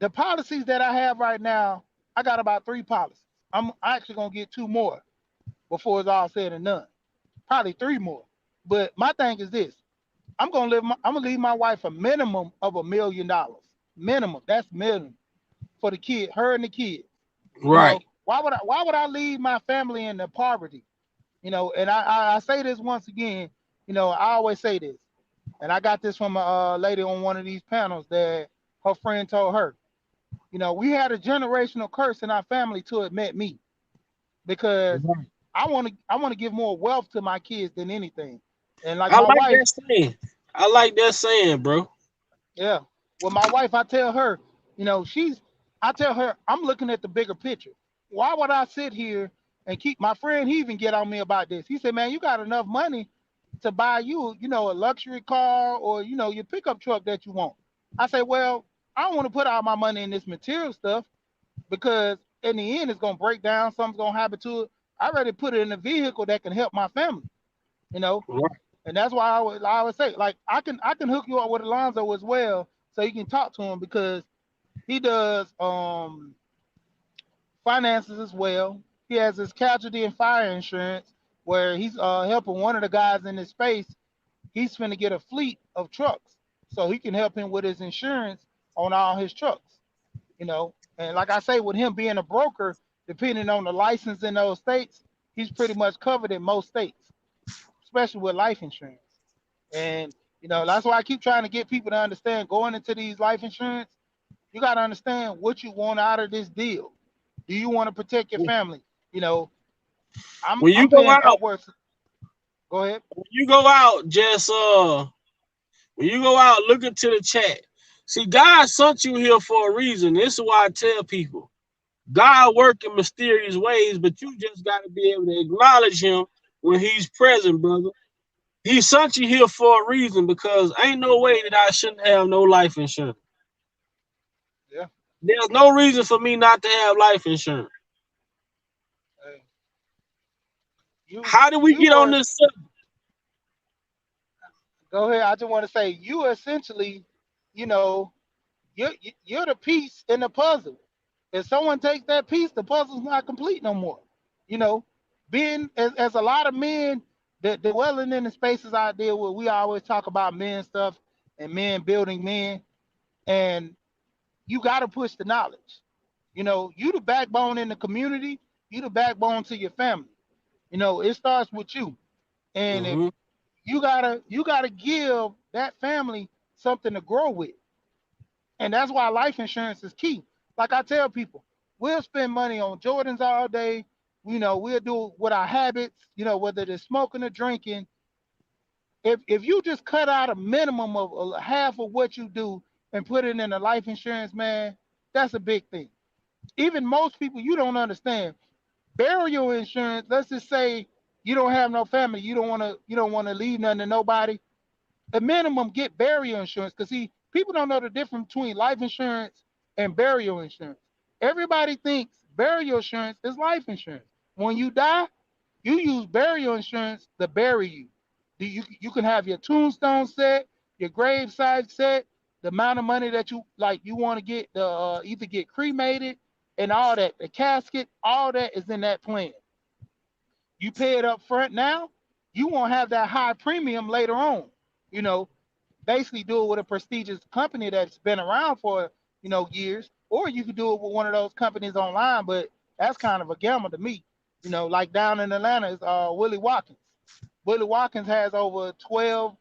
the policies that I have right now, I got about three policies. I'm actually gonna get two more before it's all said and done. Probably three more. But my thing is this: I'm gonna leave my wife a minimum of $1 million. Minimum. That's minimum for the kid, her and the kids. Right. Why would I leave my family in the poverty? And I say this once again. I always say this, and I got this from a lady on one of these panels that her friend told her. We had a generational curse in our family till it met me, because Right. I want to give more wealth to my kids than anything. And like I my like wife, that saying. I like that saying, bro. yeah, well, my wife, I tell her, I tell her I'm looking at the bigger picture. Why would I sit here and keep my friend? He even get on me about this. He said, "Man, you got enough money to buy you, a luxury car, or your pickup truck that you want." I say, "Well, I don't want to put all my money in this material stuff, because in the end it's gonna break down. Something's gonna happen to it. I rather put it in a vehicle that can help my family, you know." Right. And that's why I would say, like, I can hook you up with Alonzo as well, so you can talk to him, because he does finances as well. He has his casualty and fire insurance, where he's helping one of the guys in his space. He's finna get a fleet of trucks, so he can help him with his insurance on all his trucks. And like I say, with him being a broker, depending on the license in those states, he's pretty much covered in most states, especially with life insurance. And that's why I keep trying to get people to understand, going into these life insurance, you got to understand what you want out of this deal. Do you want to protect your family? You know, I'm When you I'm go paying out, upwards. Go ahead. when you go out, just when you go out, look into the chat. See, God sent you here for a reason. This is why I tell people. God work in mysterious ways, but you just got to be able to acknowledge him when he's present, brother. He sent you here for a reason, because ain't no way that I shouldn't have no life insurance. Yeah. There's no reason for me not to have life insurance. Hey, you How do we you get on are. this subject? Go ahead. I just want to say, you essentially, you know, you're the piece in the puzzle. If someone takes that piece, the puzzle's not complete no more. You know, being as a lot of men that dwelling in the spaces I deal with, we always talk about men stuff and men building men, and you got to push the knowledge. You the backbone in the community. You the backbone to your family. It starts with you, and if Mm-hmm. you gotta give that family something to grow with. And that's why life insurance is key. Like I tell people, we'll spend money on Jordans all day. We'll do with our habits, whether it's smoking or drinking. If you just cut out a minimum of half of what you do and put it in a life insurance, man, that's a big thing. Even most people, you don't understand. Burial insurance, let's just say you don't have no family, you don't want to leave nothing to nobody. A minimum, get burial insurance, because see, people don't know the difference between life insurance and burial insurance. Everybody thinks burial insurance is life insurance. When you die, you use burial insurance to bury you. You can have your tombstone set, your gravesite set, the amount of money that you want to get, either get cremated, and all that, the casket, all that is in that plan. You pay it up front now, you won't have that high premium later on. You know, Basically do it with a prestigious company that's been around for years, or you could do it with one of those companies online. But that's kind of a gamble to me. Like down in Atlanta is Willie Watkins. Willie Watkins has over 12.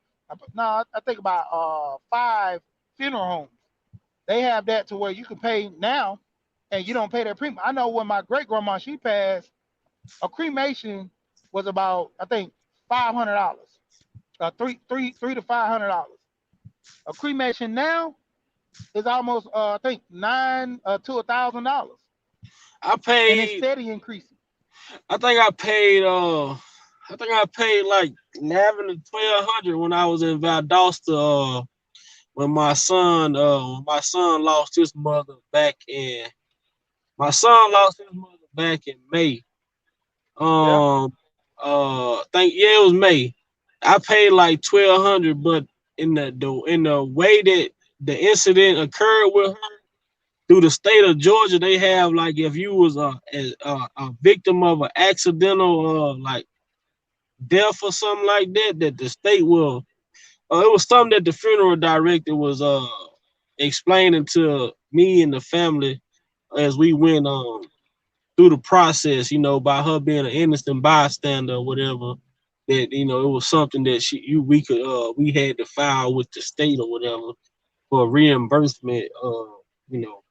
No, I think about five funeral homes. They have that to where you can pay now, and you don't pay their premium. I know when my great grandma, she passed, a cremation was about, I think, $500. Three to $500. A cremation now is almost, I think, nine to $1,000, I and it's paid. steady increasing. I think I paid. I think I paid like 11 to 1200 when I was in Valdosta. When my son lost his mother back in my son lost his mother back in May. Yeah. Think yeah, it was May. I paid like 1200, but in the way that the incident occurred with her through the state of Georgia, they have like if you was a victim of an accidental like death or something like that, that the state will. It was something that the funeral director was explaining to me and the family as we went through the process, by her being an innocent bystander or whatever, that it was something that we had to file with the state or whatever for reimbursement, you know,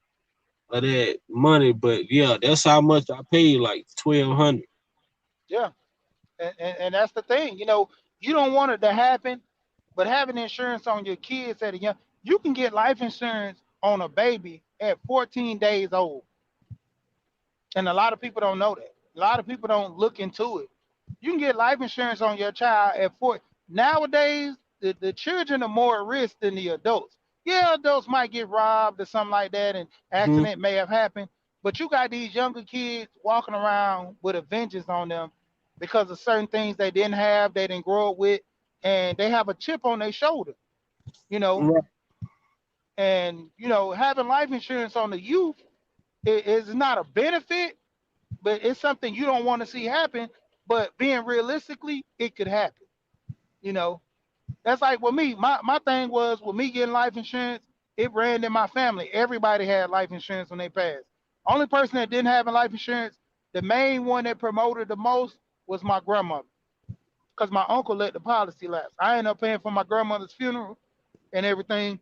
of that money. But yeah, that's how much I paid, like 1200. Yeah. And that's the thing. You don't want it to happen, but having insurance on your kids at a young, you can get life insurance on a baby at 14 days old. And a lot of people don't know that. A lot of people don't look into it. You can get life insurance on your child at 4. Nowadays, the children are more at risk than the adults. Yeah, adults might get robbed or something like that, and Hmm. accident may have happened. But you got these younger kids walking around with a vengeance on them because of certain things they didn't have, they didn't grow up with, and they have a chip on their shoulder, you know. Right. And having life insurance on the youth is not a benefit, but it's something you don't want to see happen. But being realistically, it could happen. You know, that's like with me. My thing was with me getting life insurance, it ran in my family. Everybody had life insurance when they passed. Only person that didn't have a life insurance, the main one that promoted the most was my grandmother, because my uncle let the policy lapse. I ended up paying for my grandmother's funeral and everything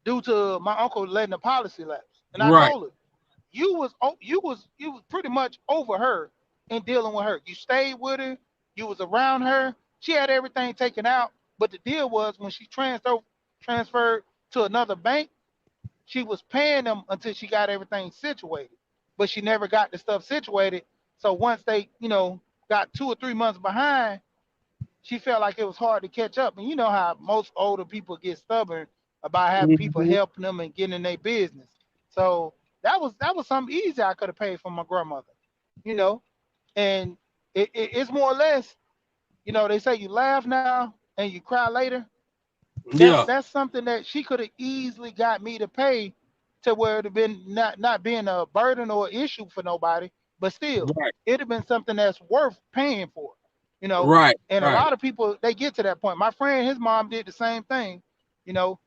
due to my uncle letting the policy lapse. And I Right. told her, you was pretty much over her and dealing with her. You stayed with her, you was around her. She had everything taken out, but the deal was when she transferred to another bank, she was paying them until she got everything situated. But she never got the stuff situated. So once they, got 2 or 3 months behind, she felt like it was hard to catch up. And you know how most older people get stubborn about having people Hmm. helping them and getting in their business. So that was something easy I could have paid for my grandmother, you know. And it's more or less, they say you laugh now and you cry later. That's Yeah. that's something that she could have easily got me to pay to where it'd have been not being a burden or issue for nobody, but still, Right. it'd have been something that's worth paying for, you know. Right. And a Right. lot of people they get to that point. My friend, his mom did the same thing, you know.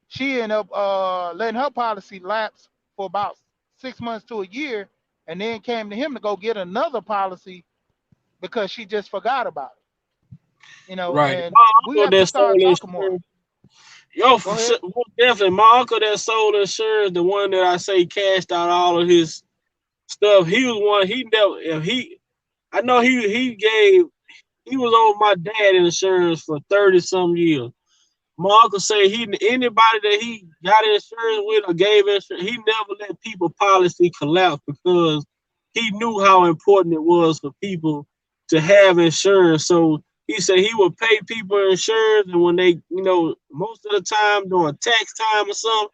She ended up letting her policy lapse for about 6 months to a year, and then came to him to go get another policy because she just forgot about it. Right. And My we uncle have to that start sold talking more. insurance. Yo, Go ahead. most definitely, my uncle that sold insurance, the one that I say cashed out all of his stuff. He was one. He never. If he, I know he gave. He was over my dad insurance for 30 some years. My uncle say anybody that he got insurance with or gave insurance, he never let people policy collapse because he knew how important it was for people to have insurance. So he said he would pay people insurance, and when they, most of the time during tax time or something,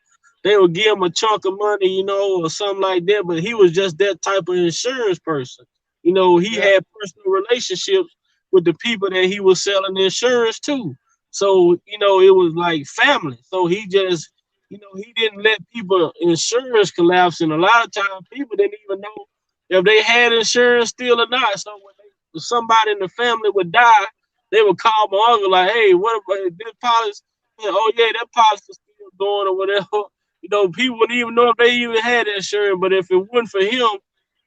they would give him a chunk of money, or something like that. But he was just that type of insurance person. He Yeah. had personal relationships with the people that he was selling insurance to. So, it was like family. So he just, he didn't let people insurance collapse. And a lot of times people didn't even know if they had insurance still or not. So when somebody in the family would die, they would call my uncle like, hey, what about this policy? Oh yeah, that policy is still going or whatever. People wouldn't even know if they even had insurance. But if it wasn't for him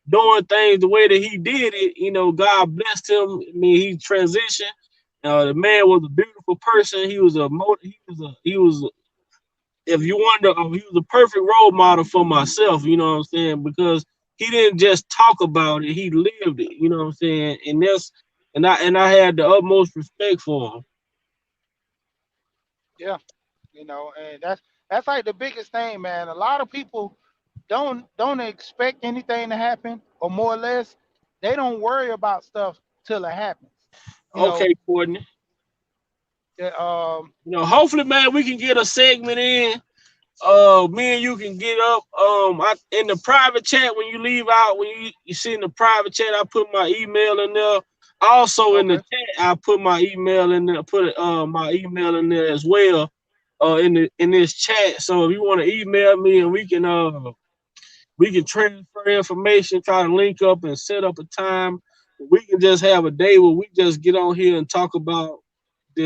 doing things the way that he did it, God blessed him. I mean, he transitioned. The man was a beautiful person. If you wonder, he was a perfect role model for myself. You know what I'm saying? Because he didn't just talk about it; he lived it. You know what I'm saying? And I had the utmost respect for him. Yeah. And that's like the biggest thing, man. A lot of people don't expect anything to happen, or more or less, they don't worry about stuff till it happens. You know, Okay, Courtney. um, Hopefully, man, we can get a segment in. Me and you can get up. In the private chat when you leave out, when you see in the private chat, I put my email in there. Also in the okay, chat, I put my email in there. Put my email in there as well. In this chat. So if you want to email me and we can transfer information, try to link up and set up a time. We can just have a day where we just get on here and talk about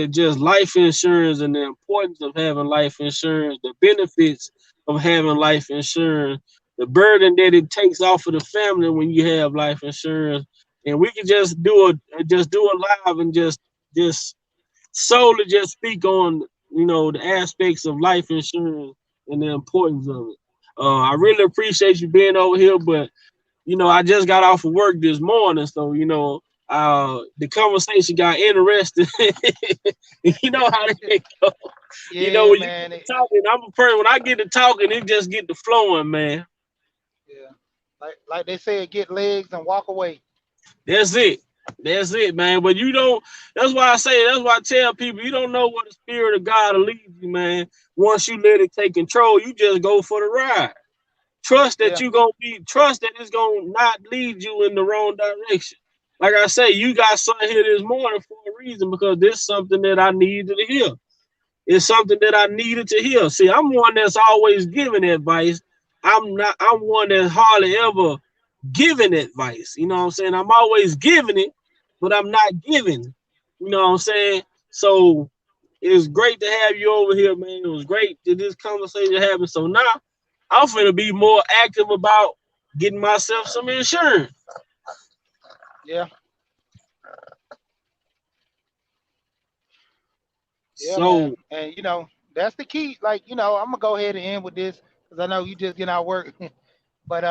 just life insurance and the importance of having life insurance, the benefits of having life insurance, the burden that it takes off of the family when you have life insurance. And we can just do a live and just solely just speak on the aspects of life insurance and the importance of it. I really appreciate you being over here, but I just got off of work this morning, so the conversation got interesting. You know how they go. yeah, When you get man, to talking, I'm a person. When I get to talking, it just get to flowing, man. yeah, like they say, get legs and walk away. That's it. That's it, man. But you don't. That's why I say. That's why I tell people you don't know what the spirit of God will lead you, man. Once you let it take control, you just go for the ride. Trust that Yeah, you gonna be. Trust that it's gonna not lead you in the wrong direction. Like I say, you got something here this morning for a reason because this is something that I needed to hear. It's something that I needed to hear. See, I'm one that's always giving advice. I'm not. I'm one that's hardly ever giving advice. You know what I'm saying? I'm always giving it, but I'm not giving. You know what I'm saying? So it's great to have you over here, man. It was great that this conversation happened. So now I'm finna be more active about getting myself some insurance. yeah, yeah, man. So And that's the key. Like, I'm gonna go ahead and end with this because I know you just getting out work. But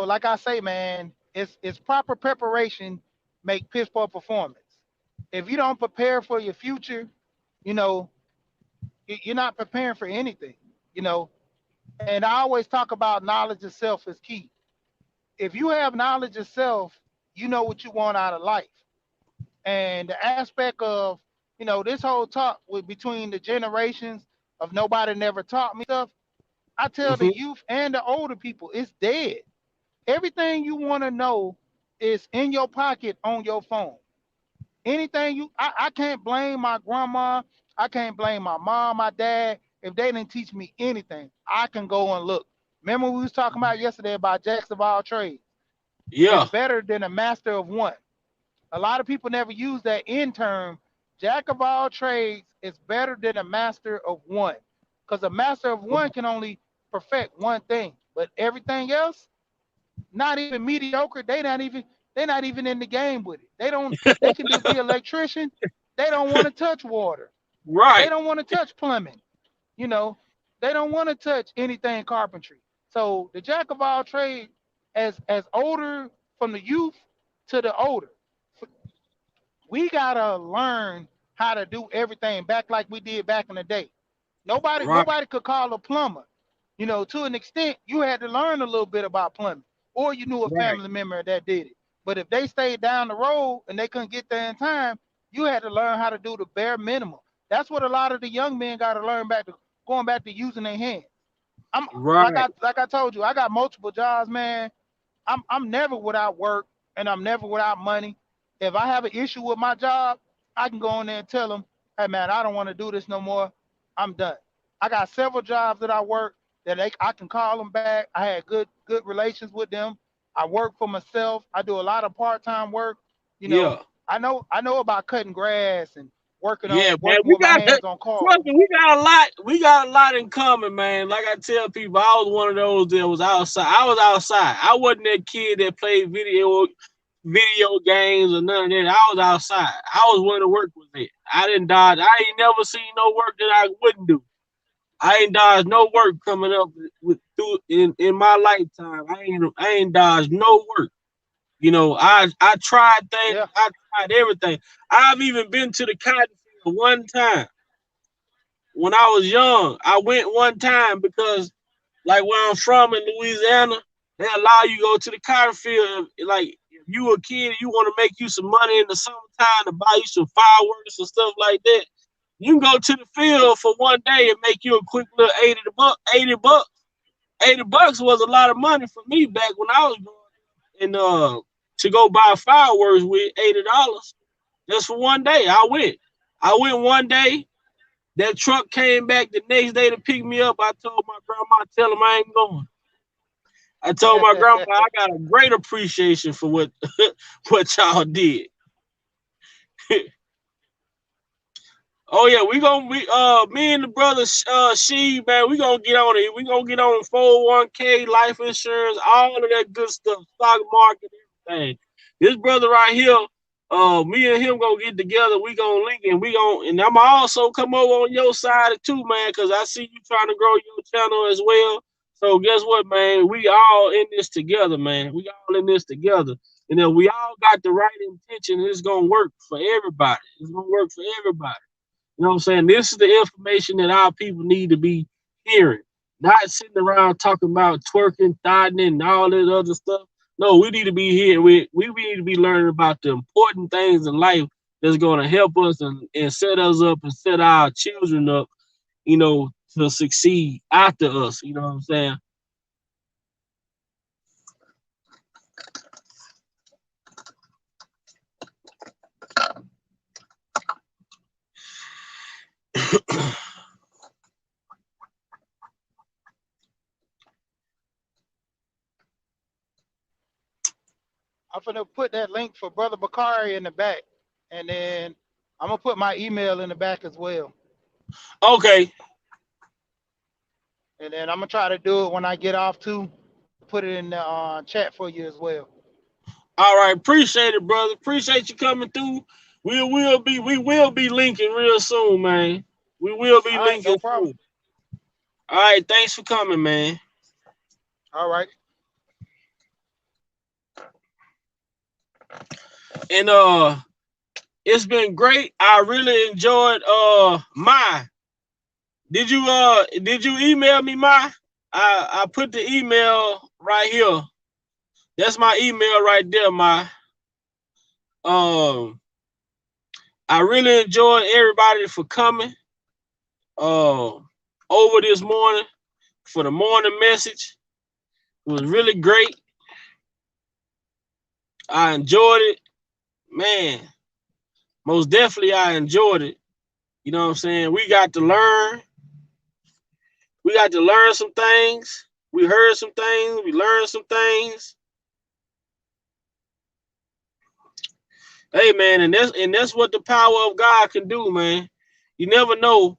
like I say, man, it's proper preparation make piss poor performance. If you don't prepare for your future, you know, you're not preparing for anything. You know, and I always talk about knowledge of self is key. If you have knowledge of self, you know what you want out of life. And the aspect of, this whole talk with between the generations of nobody never taught me stuff, I tell the mhm. youth and the older people, it's dead. Everything you want to know is in your pocket on your phone. Anything I can't blame my grandma. I can't blame my mom, my dad. If they didn't teach me anything, I can go and look. Remember we was talking about yesterday about jacks of all trades. It's Yeah, better than a master of one. A lot of people never use that in term. Jack of all trades is better than a master of one. Because a master of one can only perfect one thing. But everything else, not even mediocre. They're not even in the game with it. They can just be an electrician. They don't want to touch water. They right, don't want to touch plumbing. You know, they don't want to touch anything carpentry. So the jack of all trades, as older from the youth to the older, we gotta learn how to do everything back like we did back in the day. Nobody right, nobody could call a plumber. To an extent, you had to learn a little bit about plumbing, or you knew a right, family member that did it. But if they stayed down the road and they couldn't get there in time, you had to learn how to do the bare minimum. That's what a lot of the young men got to learn back to going back to using their hands. I'm like right, I told you, I got multiple jobs, man. I'm never without work and I'm never without money. If I have an issue with my job, I can go in there and tell them, hey man, I don't want to do this no more. I'm done. I got several jobs that I work that I can call them back. I had good relations with them. I work for myself. I do a lot of part-time work. You know, yeah. I know about cutting grass and working Yeah, on man. working We with my got hands on cars. trust me, we got a lot. We got a lot in common, man. Like I tell people, I was one of those that was outside. I was outside. I wasn't that kid that played video games or none of that. I was outside. I was where the work was at. I didn't dodge. I ain't never seen no work that I wouldn't do. I ain't dodged no work coming up with through in my lifetime. I ain't dodged no work. I tried things. Yeah, I tried everything. I've even been to the cotton field one time when I was young. I went one time because, like, where I'm from in Louisiana, they allow you to go to the cotton field. Like, you a kid, you want to make you some money in the summertime to buy you some fireworks and stuff like that. You can go to the field for one day and make you a quick little 80 bucks. 80 bucks was a lot of money for me back when I was growing up. And to go buy fireworks with $80 just for one day. I went one day. That truck came back the next day to pick me up. I told my grandma, tell him I ain't going. I told my grandma I got a great appreciation for what what y'all did. Oh yeah, me and the brother She, man, we gonna get on it. We gonna get on 401k, life insurance, all of that good stuff, stock market, everything. This brother right here, me and him gonna get together. We gonna link and I'm also come over on your side too, man, because I see you trying to grow your channel as well. So guess what, man? We all in this together, man. We all in this together. And then we all got the right intention, and it's gonna work for everybody. It's gonna work for everybody. You know what I'm saying? This is the information that our people need to be hearing, not sitting around talking about twerking, thotting, and all that other stuff. No, we need to be here. We need to be learning about the important things in life that's going to help us and set us up and set our children up, you know, to succeed after us. You know what I'm saying? I'm gonna put that link for Brother Bakari in the back, and then I'm gonna put my email in the back as well. Okay. And then I'm gonna try to do it when I get off too. Put it in the chat for you as well. All right, appreciate it, brother. Appreciate you coming through. We will be linking real soon, man. We will be All right, linking no problem. soon. All right, thanks for coming, man. All right. And it's been great. I really enjoyed Did you email me I put the email right here. That's my email right there, I really enjoyed everybody for coming over this morning for the morning message. It was really great. I enjoyed it. Man, most definitely I enjoyed it. You know what I'm saying? We got to learn. We got to learn some things. We heard some things. We learned some things. Hey man, and that's what the power of God can do, man. You never know.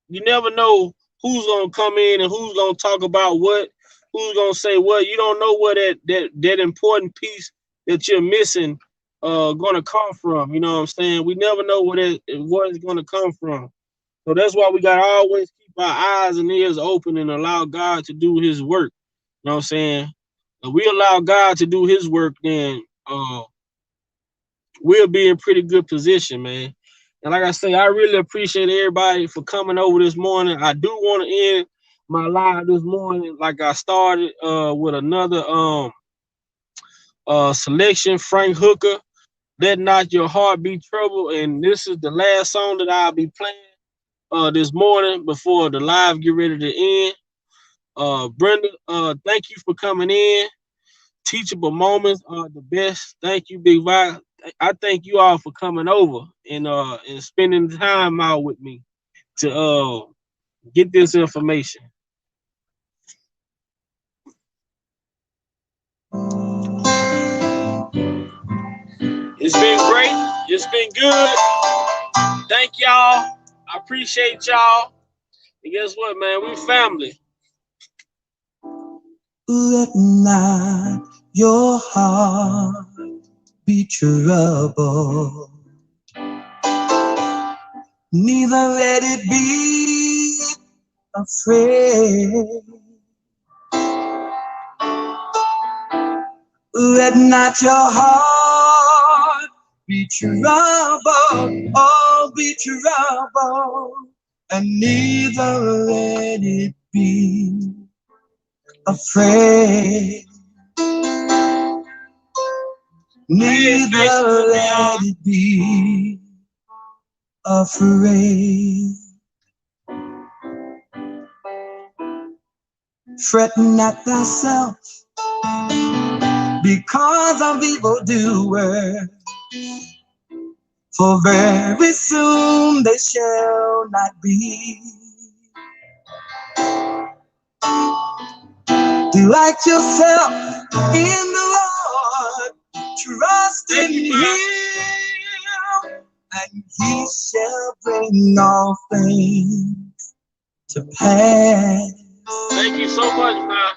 You never know who's gonna come in and who's gonna talk about what, who's gonna say what. You don't know where that important piece that you're missing gonna come from. You know what I'm saying? We never know what it's gonna come from. So that's why we gotta always keep our eyes and ears open and allow God to do his work. You know what I'm saying? If we allow God to do his work, then we'll be in pretty good position, man. And like I say, I really appreciate everybody for coming over this morning. I do want to end my live this morning like I started with another selection, Frank Hooker, Let Not Your Heart Be Troubled. And this is the last song that I'll be playing this morning before the live get ready to end. Brenda, thank you for coming in. Teachable moments are the best. Thank you, Big Vi. I thank you all for coming over and spending time out with me to get this information. It's been great. It's been good. Thank y'all. I appreciate y'all. And guess what, man? We family. Let not your heart be troubled, neither let it be afraid. Let not your heart be troubled, oh, be troubled, and neither let it be afraid. neither let it be afraid. Fret not thyself because of evildoers, for very soon they shall not be. Delight yourself in the Lord, trust in Him, and He shall bring all things to pass. Thank you so much, man.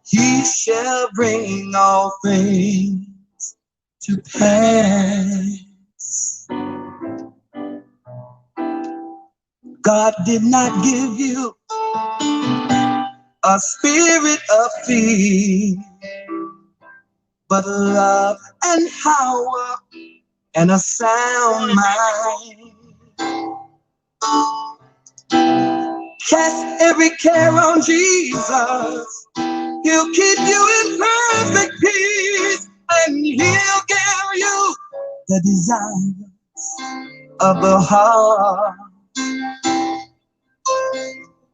He shall bring all things to pass. God did not give you a spirit of fear, but love and power and a sound mind. Cast every care on Jesus. He'll keep you in perfect peace, and He'll give you the desires of the heart.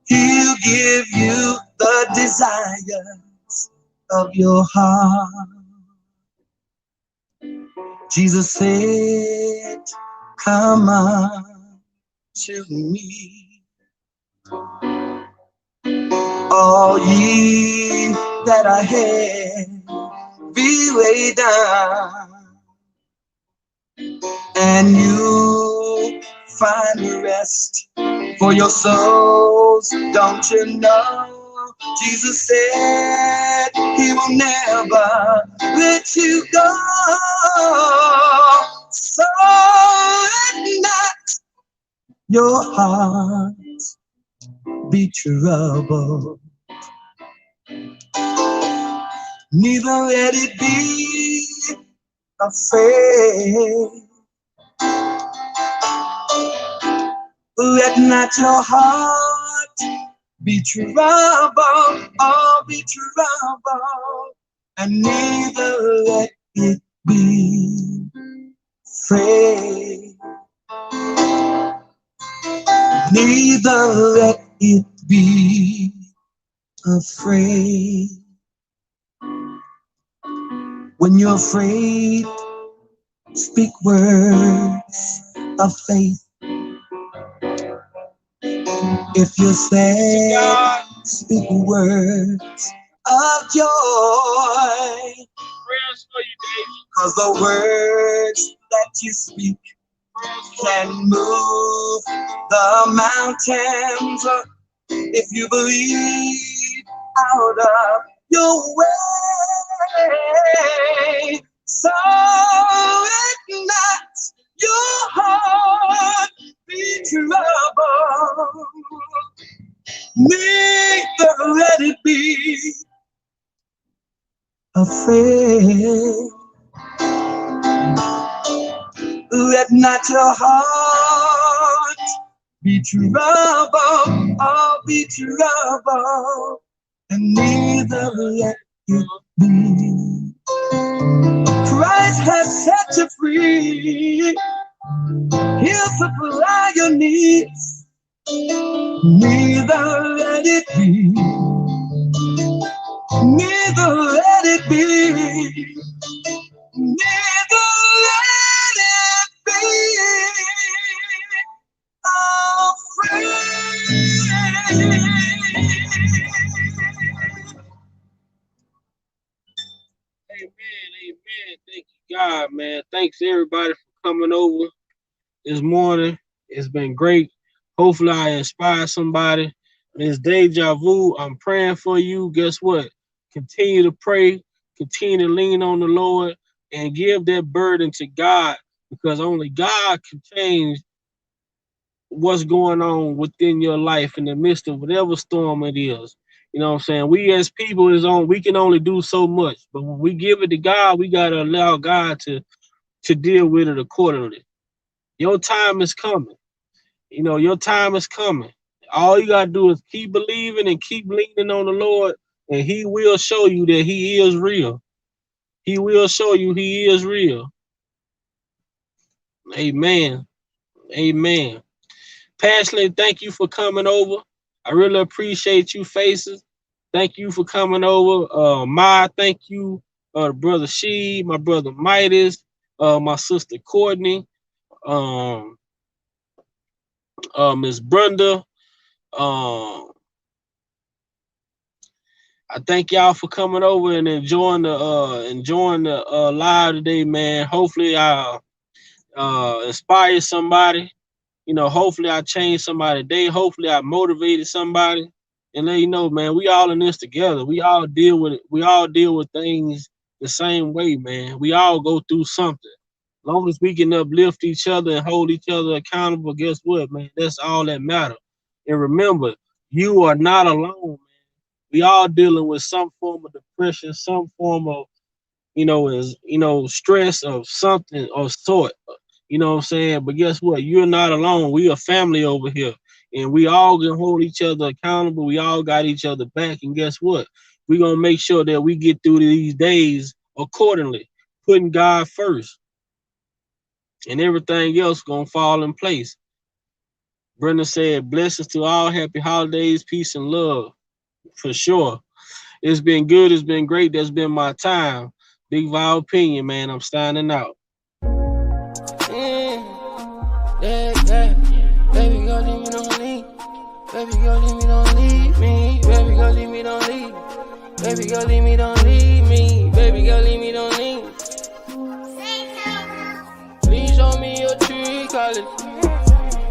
He'll give you the desires of your heart. Jesus said, come unto me, all ye that are heavy laid down, and you find rest for your souls. Don't you know? Jesus said He will never let you go. So let not your heart be troubled, neither let it be afraid. Let not your heart be troubled, oh, be troubled, and neither let it be afraid. Neither let it be afraid. When you're afraid, speak words of faith. If you're sad, speak words of joy. Prayers for you, David. 'Cause the words that you speak can move the mountains if you believe out of your way. So let not your heart be troubled, neither let it be afraid. Let not your heart be troubled, oh, be troubled, and neither let it be. Christ has set you free. He'll supply your needs. Neither let it be. Neither let it be. Neither let it be afraid. Amen, amen. Thank you, God, man. Thanks everybody for coming over this morning. It's been great. Hopefully I inspire somebody. It's deja vu. I'm praying for you. Guess what? Continue to pray. Continue to lean on the Lord and give that burden to God, because only God can change what's going on within your life in the midst of whatever storm it is. You know what I'm saying? We as people we can only do so much. But when we give it to God, we gotta allow God to deal with it accordingly. Your time is coming. You know, your time is coming. All you gotta do is keep believing and keep leaning on the Lord, and He will show you that He is real. He will show you he is real. Amen. Amen. Passionate, thank you for coming over. I really appreciate you, Faces. Thank you for coming over. Ma, thank you. Brother She, my brother Midas, my sister Courtney, Miss Brenda. I thank y'all for coming over and enjoying the live today, man. Hopefully I inspire somebody. You know, hopefully I changed somebody's day. Hopefully I motivated somebody. And let you know, man, we all in this together. We all deal with things the same way, man. We all go through something. As long as we can uplift each other and hold each other accountable, guess what, man? That's all that matters. And remember, you are not alone, man. We all dealing with some form of depression, some form of, stress of something of sort. You know what I'm saying? But guess what? You're not alone. We a family over here. And we all can hold each other accountable. We all got each other back. And guess what? We're going to make sure that we get through these days accordingly, putting God first. And everything else going to fall in place. Brenda said, blessings to all. Happy holidays, peace and love. For sure. It's been good. It's been great. That's been my time. Big Val Opinion, man. I'm signing out. Yeah. Baby girl, leave me, don't leave. Baby girl, leave me, don't leave me. Baby girl, leave me, don't leave. Baby girl, leave me, don't leave me. Baby girl, leave me, don't leave. Please show me your tree colors.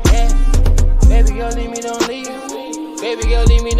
Yeah. Baby girl, leave me, don't leave. Baby girl, leave me.